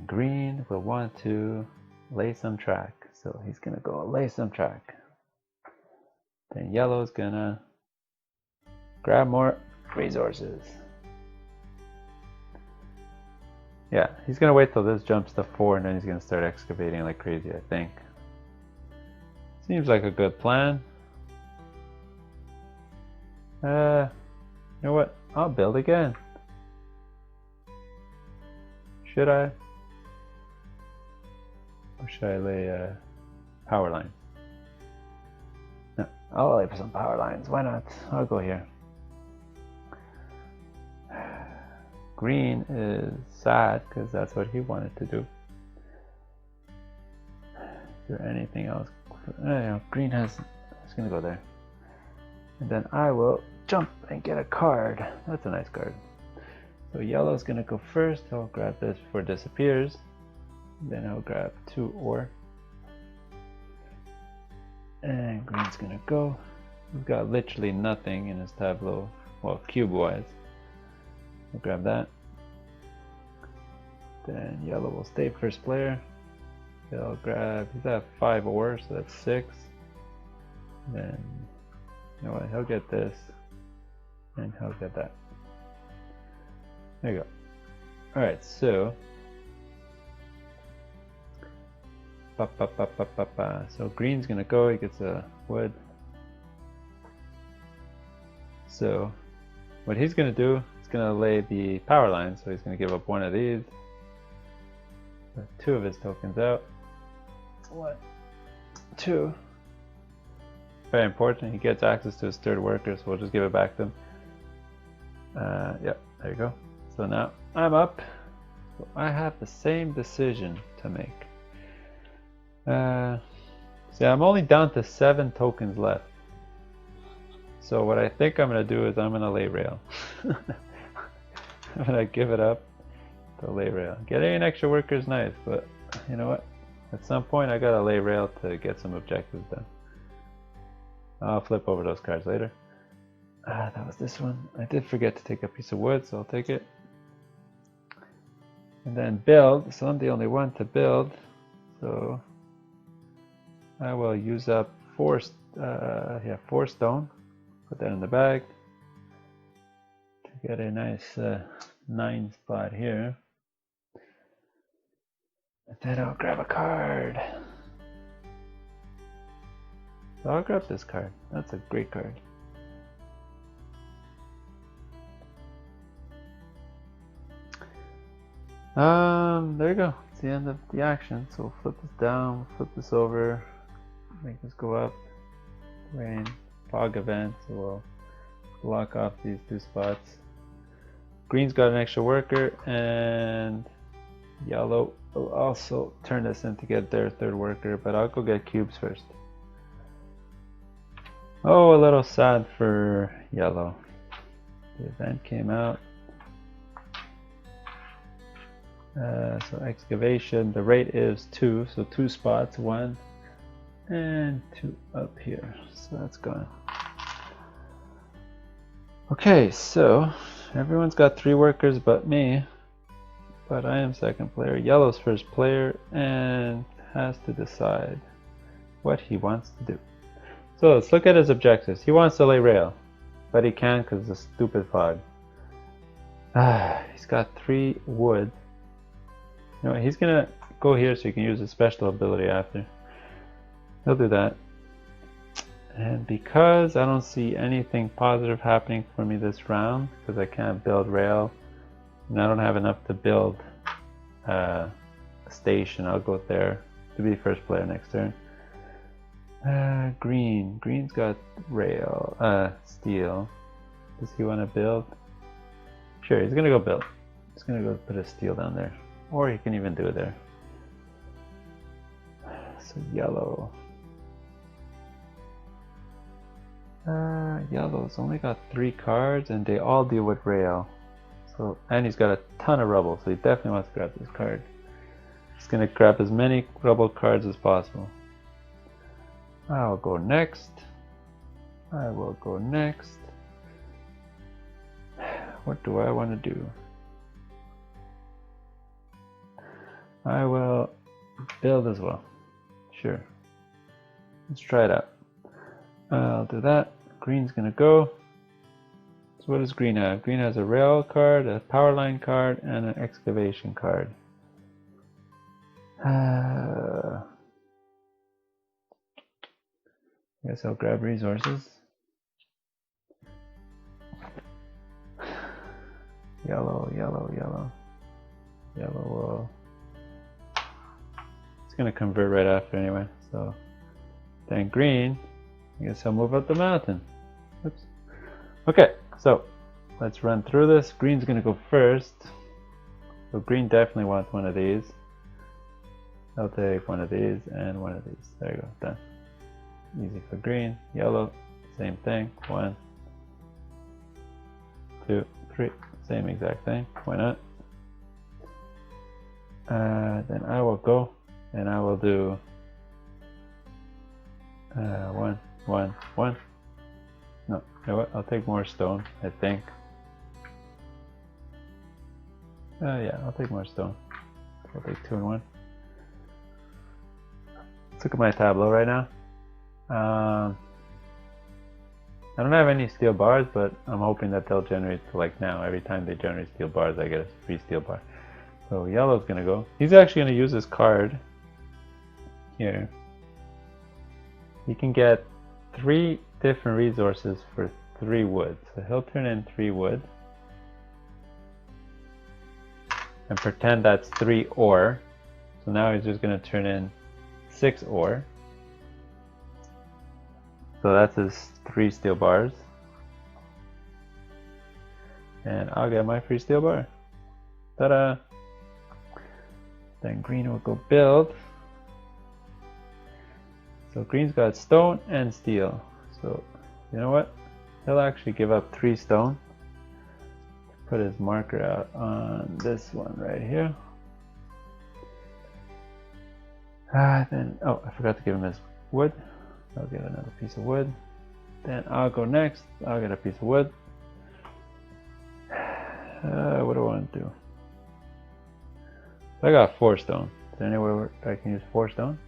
Green will want to lay some track, so he's gonna go lay some track. Then yellow's gonna grab more resources. Yeah, he's gonna wait till this jumps to 4, and then he's gonna start excavating like crazy, I think. Seems like a good plan. You know what? I'll build again. Should I? Or should I lay power lines? No, I'll lay for some power lines. Why not? I'll go here. Green is sad because that's what he wanted to do. Is there anything else? Green has. It's gonna go there. And then I will jump and get a card. That's a nice card. So yellow's gonna go first. I'll grab this before it disappears. Then I'll grab 2 ore. And green's gonna go. He's got literally nothing in his tableau. Well, cube wise. I'll grab that. Then yellow will stay first player. He'll grab, he's at 5 ore, so that's 6. Then, you know what, he'll get this. And he'll get that. There you go. Alright, so so green's gonna go, he gets a wood. So what he's gonna do, he's gonna lay the power line, so he's gonna give up one of these. 2 of his tokens out. 1, 2. Very important, he gets access to his third worker, so we'll just give it back to him. Yep, there you go. So now I'm up. So I have the same decision to make. See, I'm only down to 7 tokens left. So what I think I'm going to do is I'm going to lay rail. I'm going to give it up to lay rail. Getting an extra worker is nice, but you know what? At some point I got to lay rail to get some objectives done. I'll flip over those cards later. That was this one. I did forget to take a piece of wood, so I'll take it. And then build. So I'm the only one to build. So I will use up four stone. Put that in the bag to get a nice 9 spot here. And then I'll grab a card. So I'll grab this card. That's a great card. There you go. It's the end of the action. So we'll flip this down, flip this over, make this go up. Rain, fog event, so we'll block off these 2 spots. Green's got an extra worker, and yellow will also turn this in to get their 3rd worker, but I'll go get cubes first. Oh, a little sad for yellow. The event came out. So excavation, the rate is 2, so 2 spots, 1 and 2 up here, so that's gone. Okay, so everyone's got 3 workers but me, but I am 2nd player. Yellow's 1st player and has to decide what he wants to do. So let's look at his objectives. He wants to lay rail, but he can't because of the stupid fog. He's got 3 wood. You know what, he's gonna go here so he can use his special ability after. He'll do that. And because I don't see anything positive happening for me this round, because I can't build rail, and I don't have enough to build a station, I'll go there to be 1st player next turn. Green's got rail, steel. Does he want to build? Sure, he's gonna go build. He's gonna go put a steel down there. Or he can even do it there. So yellow. Yellow's only got 3 cards and they all deal with rail. So, and he's got a ton of rubble, so he definitely wants to grab this card. He's gonna grab as many rubble cards as possible. I'll go next. I will go next. What do I want to do? I will build as well. Sure. Let's try it out. I'll do that. Green's gonna go. So what does green have? Green has a rail card, a power line card, and an excavation card. I guess I'll grab resources. Yellow, yellow, yellow. Yellow will... It's gonna convert right after anyway, so... Then green, I guess I'll move up the mountain. Oops. Okay, so let's run through this. Green's gonna go first. So green definitely wants one of these. I'll take one of these and one of these. There you go, done. Easy for green. Yellow, same thing. 1, 2, 3. Same exact thing. Why not? Then I will go and I will do 1, 1, 1. No, you know what? I'll take more stone, I think. Yeah, I'll take more stone. I'll take 2 and 1. Let's look at my tableau right now. I don't have any steel bars, but I'm hoping that they'll generate, like now, every time they generate steel bars, I get a free steel bar. So yellow's gonna go. He's actually gonna use his card here. He can get 3 different resources for 3 wood. So he'll turn in 3 wood and pretend that's 3 ore. So now he's just gonna turn in 6 ore. So that's his 3 steel bars. And I'll get my free steel bar. Ta-da! Then green will go build. So green's got stone and steel. So you know what? He'll actually give up 3 stone. Put his marker out on this one right here. Then, oh, I forgot to give him his wood. I'll get another piece of wood. Then I'll go next. I'll get a piece of wood. What do I want to do? I got 4 stone. Is there anywhere where I can use 4 stone?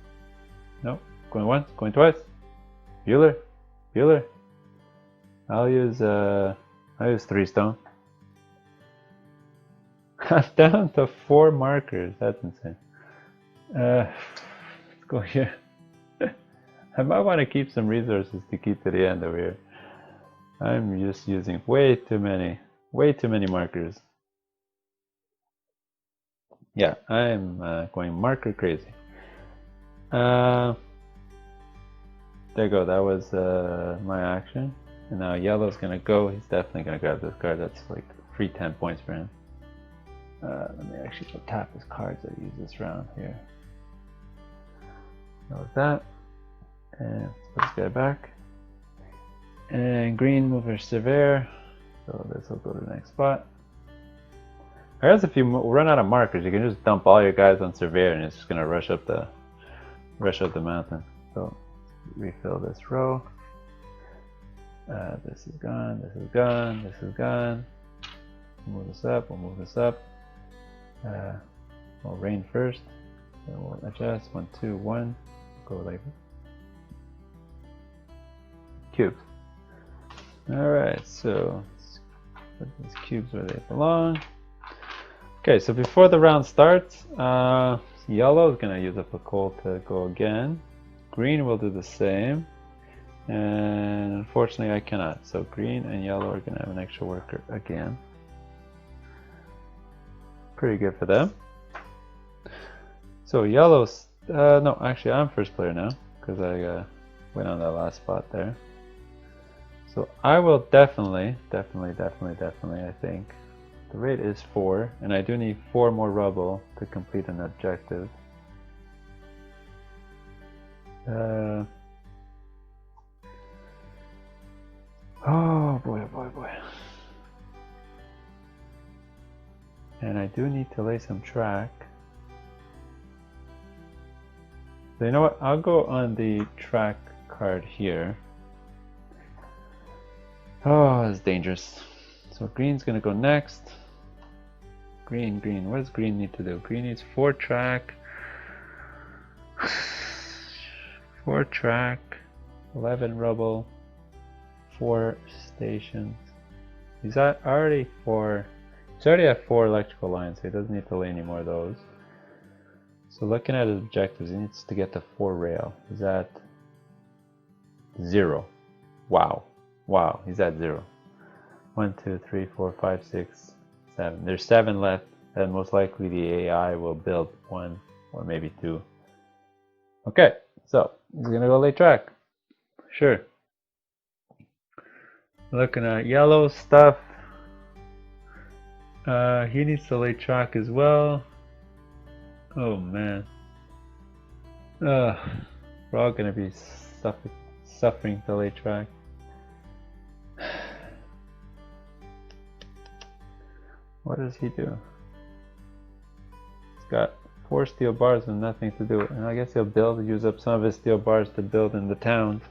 Nope. Going once, going twice. Bueller, Bueller. I'll use 3 stone. I'm down to 4 markers. That's insane. Let's go here. I might want to keep some resources to keep to the end over here. I'm just using way too many markers. Yeah, I'm going marker crazy. There you go. That was my action. And now yellow's gonna go. He's definitely gonna grab this card. That's like free 10 points for him. Let me actually go tap his cards that I use this round here. That was that. And let's put this guy back. And green move her Surveyor. So this will go to the next spot. I guess if you run out of markers, you can just dump all your guys on Surveyor and it's just gonna rush up the mountain. So refill this row. This is gone, this is gone, this is gone. Move this up, we'll move this up. We'll rain first. Then we'll adjust. 1, 2, 1. Go like this. Cubes. Alright, so let's put these cubes where they belong. Okay, so before the round starts, yellow is going to use up a coal to go again. Green will do the same. And unfortunately I cannot. So green and yellow are going to have an extra worker again. Pretty good for them. So yellow's, no, actually I'm first player now because I went on that last spot there. So I will definitely, I think. The rate is 4, and I do need 4 more rubble to complete an objective. Oh boy, oh boy, oh boy. And I do need to lay some track. So you know what, I'll go on the track card here. Oh, it's dangerous. So green's gonna go next. Green, what does green need to do? Green needs 4 track. 4 track, 11 rubble, 4 stations. He's already at 4 electrical lines, so he doesn't need to lay any more of those. So looking at his objectives, he needs to get to 4 rail. He's at 0. Wow, he's at 0. 1, 2, 3, 4, 5, 6, 7. There's 7 left, and most likely the AI will build 1 or maybe 2. Okay, so he's gonna go lay track. Sure. Looking at yellow stuff. He needs to lay track as well. Oh man. We're all gonna be suffering to lay track. What does he do? He's got 4 steel bars and nothing to do. And I guess he'll use up some of his steel bars to build in the towns.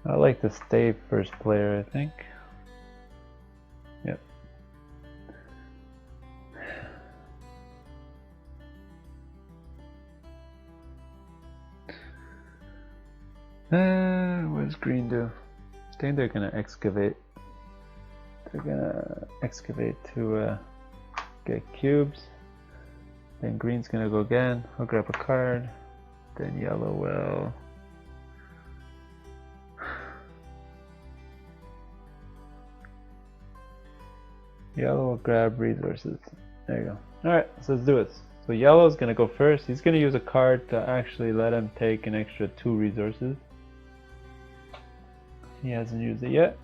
I like to stay first player, I think. Yep. What does green do? I think they're gonna excavate. They're gonna excavate to get cubes. Then green's gonna go again. I'll grab a card. Then yellow will. Yellow will grab resources. There you go. Alright, so let's do it. So yellow's gonna go first. He's gonna use a card to actually let him take an extra 2 resources. He hasn't used it yet.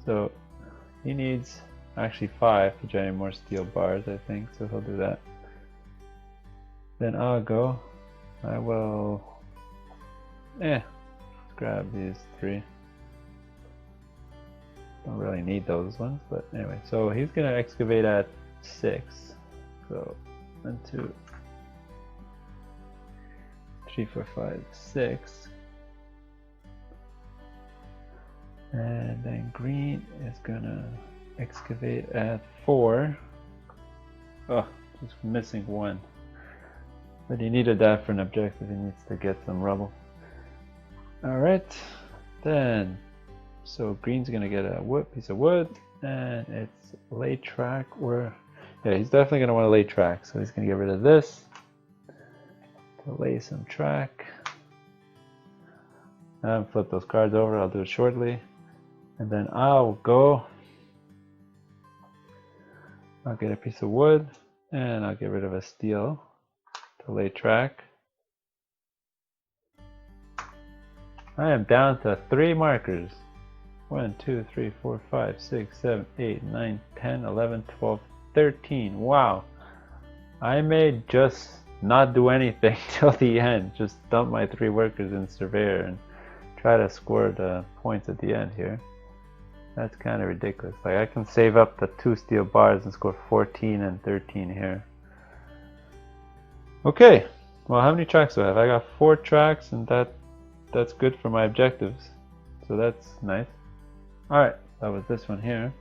So he needs actually 5 to generate more steel bars, I think. So he'll do that. Then I'll go. I will. Let's grab these 3. Don't really need those ones, but anyway. So he's gonna excavate at 6. So 1, 2, 3, 4, 5, 6. And then green is gonna excavate at 4. Oh, just missing 1. But he needed that for an objective. He needs to get some rubble. Alright, then, so green's gonna get a piece of wood, and it's lay track, or, yeah, he's definitely gonna want to lay track, so he's gonna get rid of this to lay some track. Flip those cards over, I'll do it shortly. And then I'll get a piece of wood, and I'll get rid of a steel to lay track. I am down to 3 markers. 1, 2, 3, 4, 5, 6, 7, 8, 9, 10, 11, 12, 13. Wow. I may just not do anything till the end. Just dump my 3 workers in Surveyor and try to score the points at the end here. That's kind of ridiculous. Like, I can save up the 2 steel bars and score 14 and 13 here. Okay. Well, how many tracks do I have? I got 4 tracks, and that's good for my objectives, so that's nice. Alright, that was this one here.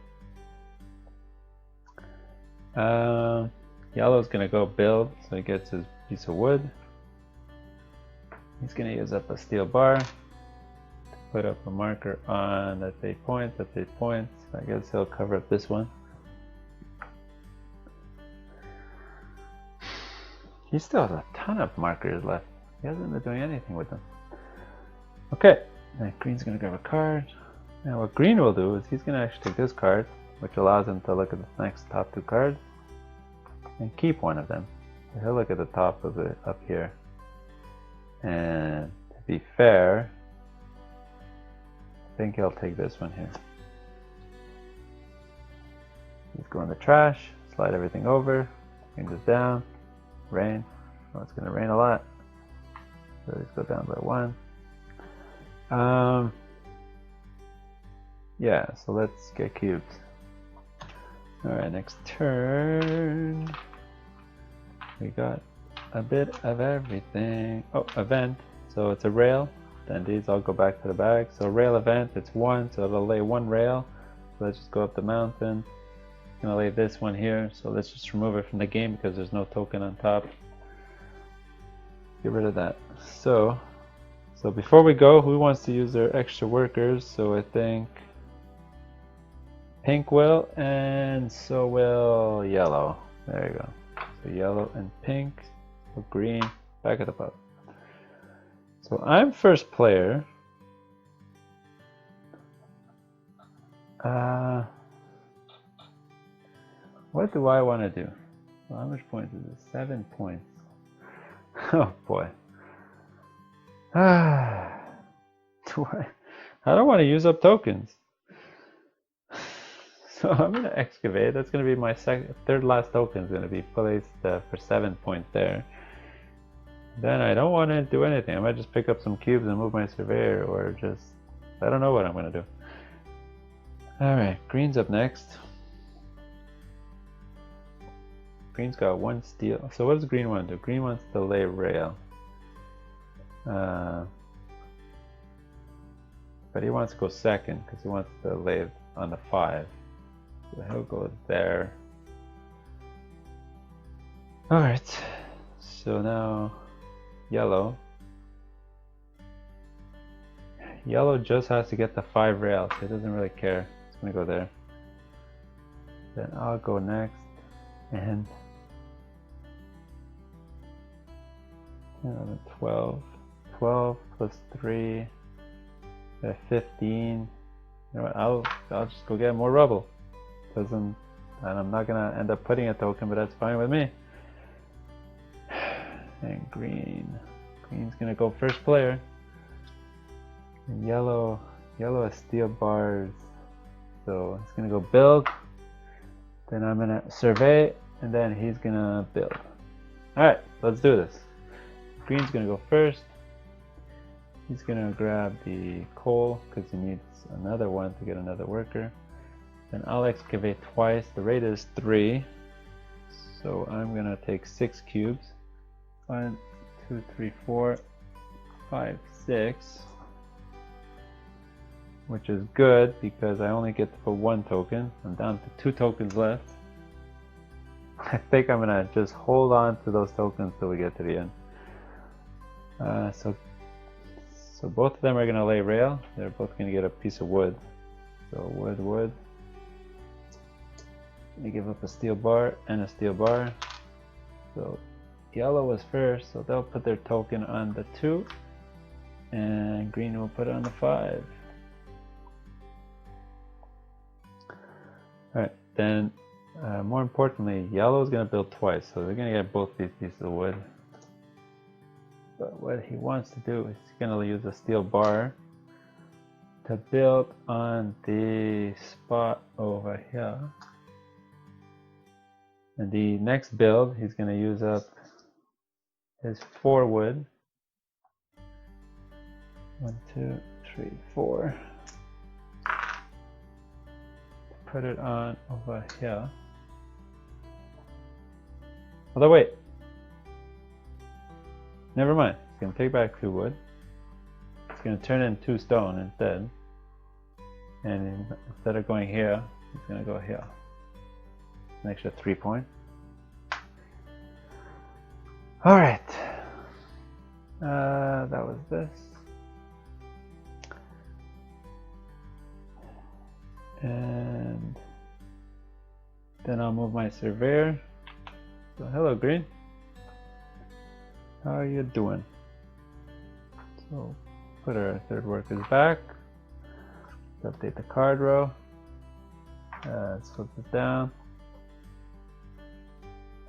Yellow's gonna go build, so he gets his piece of wood. He's gonna use up a steel bar to put up a marker on that's 8 points, that's 8 points. I guess he'll cover up this one. He still has a ton of markers left. He hasn't been doing anything with them. Okay, and green's gonna grab a card. Now what green will do is he's gonna actually take this card, which allows him to look at the next top 2 cards, and keep one of them. So he'll look at the top of it up here. And to be fair, I think he'll take this one here. He's going to trash, slide everything over, bring this down, rain. Oh, it's gonna rain a lot. So let's go down by 1. Yeah, so let's get cubes. Alright, next turn. We got a bit of everything. Oh, event. So it's a rail. Then these all go back to the bag. So rail event, it's 1, so it'll lay 1 rail. So let's just go up the mountain. I'm gonna lay this one here. So let's just remove it from the game because there's no token on top. Get rid of that. So before we go, who wants to use their extra workers? So I think pink will, and so will yellow. There you go. So yellow and pink, so green, back at the top. So I'm first player. What do I want to do? Well, how much points is it? 7 points. Oh boy. I don't want to use up tokens. So I'm going to excavate. That's going to be my third last token is going to be placed for 7 points there. Then I don't want to do anything. I might just pick up some cubes and move my surveyor, or just, I don't know what I'm going to do. Alright, green's up next. Green's got 1 steel. So what does green want to do? Green wants to lay rail. But he wants to go second because he wants to lay it on the 5. So he'll go there. Alright, so now yellow. Yellow just has to get the 5 rails, so he doesn't really care. He's gonna go there. Then I'll go next, and 12. 12 plus 3, 15. You know what, I'll just go get more rubble. And I'm not gonna end up putting a token, but that's fine with me. And green's gonna go first player. And yellow has steel bars, so he's gonna go build. Then I'm gonna survey, and then he's gonna build. All right, let's do this. Green's gonna go first. He's gonna grab the coal because he needs another one to get another worker. Then I'll excavate twice. The rate is 3, so I'm gonna take 6 cubes. 1, 2, 3, 4, 5, 6. which is good because I only get to put 1 token. I'm down to 2 tokens left. I think I'm gonna just hold on to those tokens till we get to the end. So both of them are gonna lay rail. They're both gonna get a piece of wood. So wood. They give up a steel bar and a steel bar. So yellow was first, so they'll put their token on the 2, and green will put it on the 5. Alright, then more importantly, yellow is going to build twice, so they're going to get both these pieces of wood. But what he wants to do is he's going to use a steel bar to build on the spot over here. And the next build, he's going to use up his 4 wood. 1, 2, 3, 4. Put it on over here. Although wait, never mind. He's going to take back 2 wood. He's going to turn in 2 stone instead. And instead of going here, he's going to go here. An extra 3 point. Alright. That was this. And then I'll move my surveyor. So hello green. How are you doing? So put our 3rd workers back. Let's update the card row. Let's flip this down.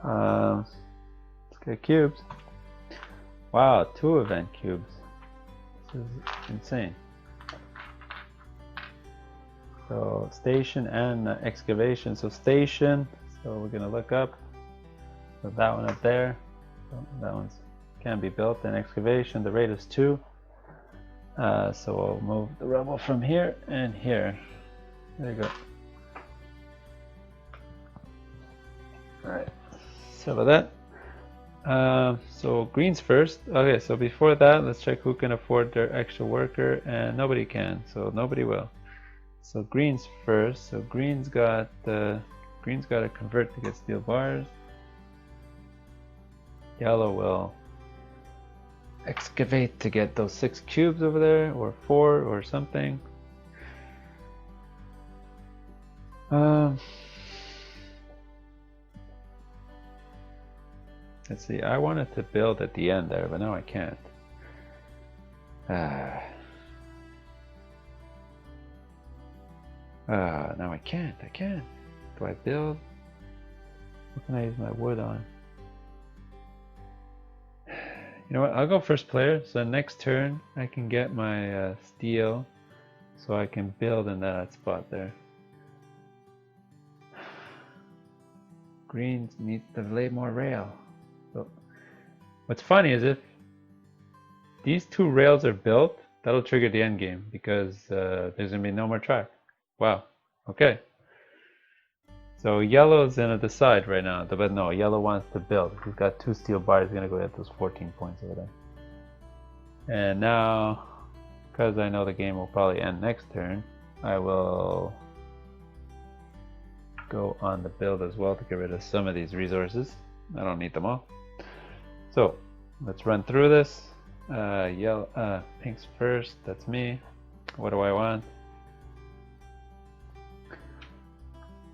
Let's get cubes. Wow, 2 event cubes. This is insane. So station and excavation. So station, so we're gonna look up. So that one up there. So that one can be built. And excavation, the rate is 2. So we'll move the rubble from here and here. There you go. Alright, so about that. So green's first. Okay, so before that, let's check who can afford their extra worker, and nobody can, so nobody will. So green's first. So green's got to convert to get steel bars. Yellow will excavate to get those 6 cubes over there, or 4 or something. Let's see, I wanted to build at the end there, but now I can't. Now I can't. Do I build? What can I use my wood on? You know what, I'll go first player, so next turn I can get my steel, so I can build in that spot there. Greens need to lay more rail. So what's funny is if these 2 rails are built, that'll trigger the end game, because there's gonna be no more track. Wow, okay. So yellow's gonna decide right now, but no, yellow wants to build. He's got 2 steel bars, he's gonna go get those 14 points over there. And now, because I know the game will probably end next turn, I will go on the build as well to get rid of some of these resources. I don't need them all. So let's run through this. Pink's first, that's me. What do I want?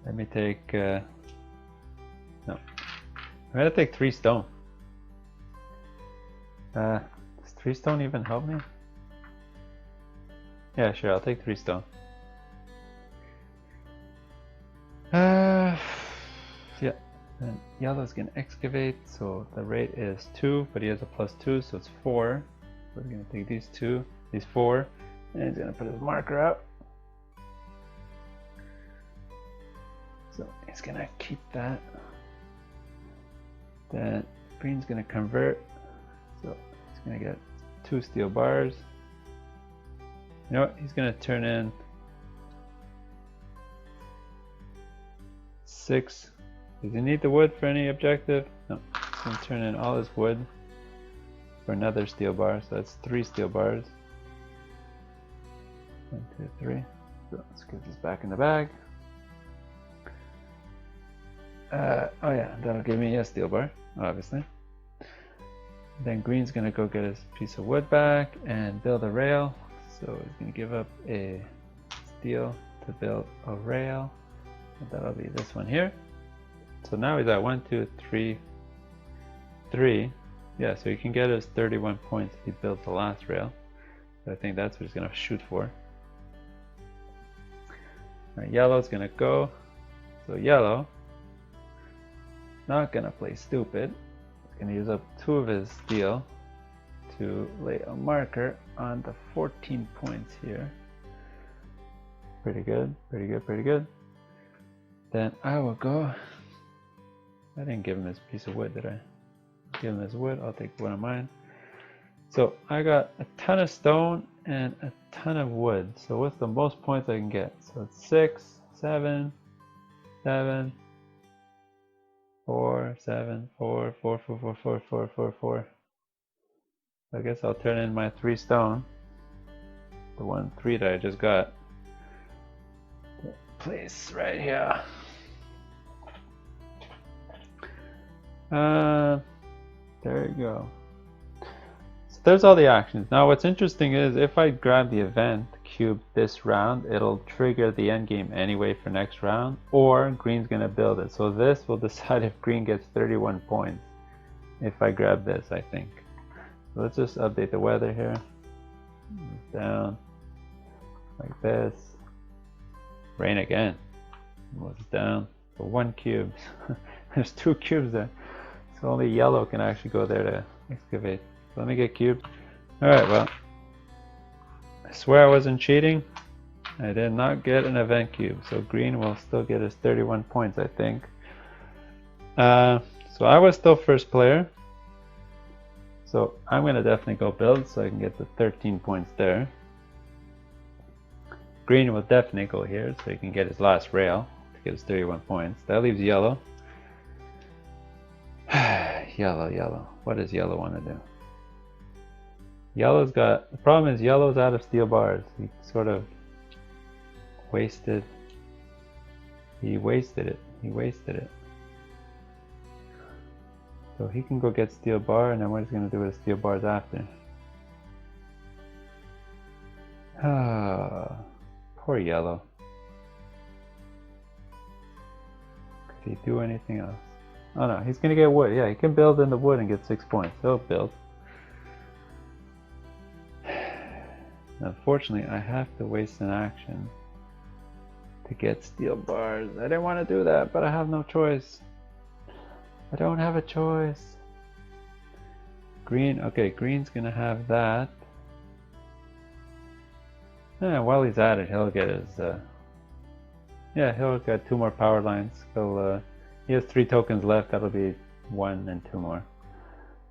Let me take, no, I'm gonna take 3 stone. Does 3 stone even help me? Yeah, sure, I'll take 3 stone. Yeah, and yellow's gonna excavate, so the rate is 2, but he has a +2, so it's 4. We're gonna take these 2, these 4, and he's gonna put his marker out. So he's gonna keep that. Then green's gonna convert, so he's gonna get 2 steel bars. You know what? He's gonna turn in 6. Does he need the wood for any objective? No. He's gonna turn in all his wood for another steel bar, so that's 3 steel bars. 1, 2, 3. So let's get this back in the bag. Oh yeah, that'll give me a steel bar, obviously. Then green's gonna go get his piece of wood back and build a rail. So he's gonna give up a steel to build a rail. And that'll be this one here. So now he's at 1, 2, 3, 3. Yeah, so he can get his 31 points if he builds the last rail. So I think that's what he's gonna shoot for. Alright, yellow's gonna go. So yellow, not gonna play stupid. He's gonna use up 2 of his steel to lay a marker on the 14 points here. Pretty good, pretty good, pretty good. Then I will go. I didn't give him his piece of wood, did I? Give him his wood, I'll take one of mine. So I got a ton of stone and a ton of wood. So what's the most points I can get? So it's 6, 7, 7, 4, 7, 4, 4, 4, 4, 4, 4, 4, 4. I guess I'll turn in my 3 stone. The 1, 3 that I just got. Place right here. There you go. So there's all the actions. Now what's interesting is if I grab the event cube this round, it'll trigger the end game anyway for next round, or green's gonna build it. So this will decide if green gets 31 points if I grab this, I think. So let's just update the weather here. Down like this. Rain again. What's down? For 1 cube. There's 2 cubes there. So only yellow can actually go there to excavate. So let me get cubes. Alright, well. I swear I wasn't cheating. I did not get an event cube. So green will still get his 31 points, I think. So I was still first player. So I'm going to definitely go build so I can get the 13 points there. Green will definitely go here so he can get his last rail to get his 31 points. That leaves yellow. Yellow. What does yellow want to do? Yellow's got... The problem is yellow's out of steel bars. He sort of wasted... He wasted it. So he can go get steel bar, and then what he's going to do with steel bars after. Poor yellow. Could he do anything else? Oh no, he's gonna get wood. Yeah, he can build in the wood and get 6 points. He'll build. Unfortunately, I have to waste an action to get steel bars. I didn't want to do that, but I have no choice. I don't have a choice. Green, okay, green's gonna have that. Yeah, while he's at it, he'll get his, yeah, he'll get 2 more power lines. He has 3 tokens left, that'll be 1 and 2 more.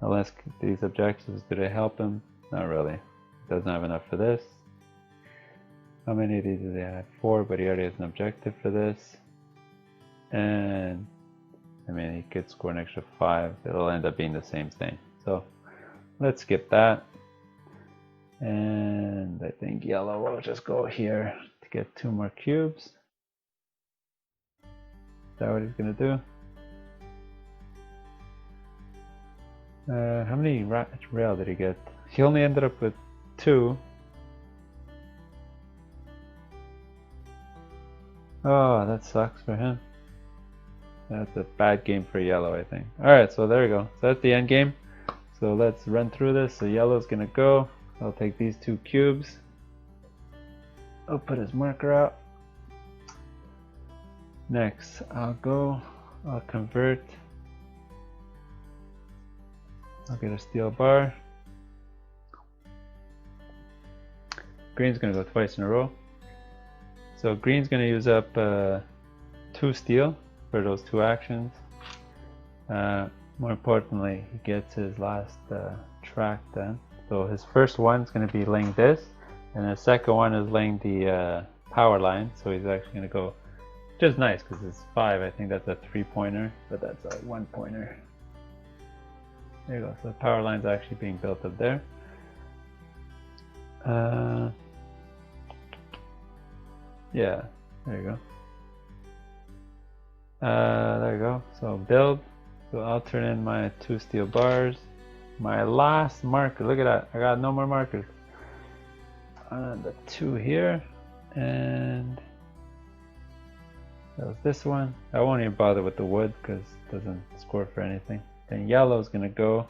Unless these objectives, do they help him? Not really. Doesn't have enough for this. How many of these do they have? 4, but he already has an objective for this. And, I mean, he could score an extra 5. It'll end up being the same thing. So, let's skip that. And I think yellow will just go here to get 2 more cubes. Is that what he's gonna do? How many rail did he get? He only ended up with 2. Oh, that sucks for him. That's a bad game for yellow, I think. Alright, so there we go. So that's the end game. So let's run through this. So yellow's gonna go. I'll take these 2 cubes. I'll put his marker out. Next, I'll convert. I'll get a steel bar. Green's gonna go twice in a row. So green's gonna use up 2 steel for those 2 actions. More importantly, he gets his last track done. So his first one's gonna be laying this, and the second one is laying the power line. So he's actually gonna go, which is nice because it's 5. I think that's a 3-pointer, but that's a 1-pointer. There you go. So the power line's actually being built up there. Yeah, there you go. There you go. So build. So I'll turn in my 2 steel bars. My last marker. Look at that. I got no more markers. The 2 here, and that was this one. I won't even bother with the wood because it doesn't score for anything. Then yellow's gonna go,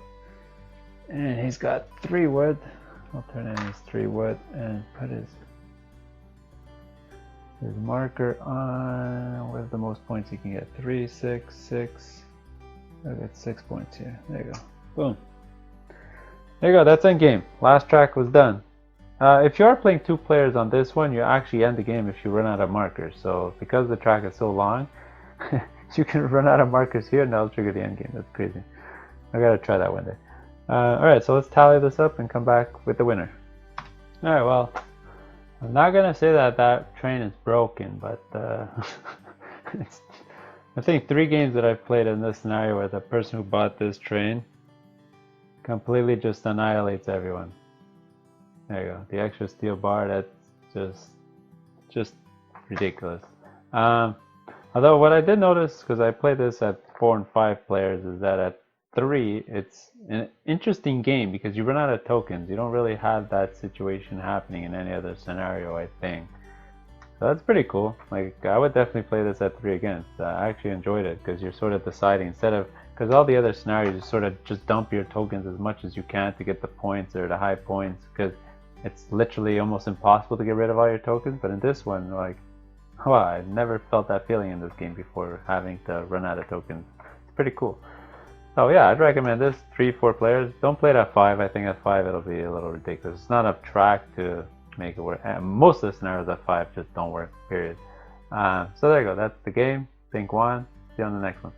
and he's got 3 wood. I'll turn in his 3 wood and put his marker on. Where's the most points he can get? 3, 6, 6. I got 6 points here. There you go. Boom. There you go. That's end game. Last track was done. If you are playing 2 players on this one, you actually end the game if you run out of markers. So because the track is so long, you can run out of markers here and that'll trigger the end game. That's crazy. I gotta try that one day. Alright, so let's tally this up and come back with the winner. Alright, well, I'm not gonna say that that train is broken, but I think 3 games that I've played in this scenario where the person who bought this train completely just annihilates everyone. There you go. The extra steel bar, that's just ridiculous. Although what I did notice, because I played this at 4 and 5 players, is that at 3, it's an interesting game because you run out of tokens. You don't really have that situation happening in any other scenario, I think. So that's pretty cool. Like, I would definitely play this at 3 again. I actually enjoyed it because you're sort of deciding instead of, because all the other scenarios you sort of just dump your tokens as much as you can to get the points or the high points, because it's literally almost impossible to get rid of all your tokens. But in this one, like, wow, I never felt that feeling in this game before, having to run out of tokens. It's pretty cool. So yeah, I'd recommend this 3-4 players. Don't play it at 5. I think at 5 it'll be a little ridiculous. It's not a track to make it work. And most of the scenarios at 5 just don't work, period. So there you go. That's the game. Pink won. See you on the next one.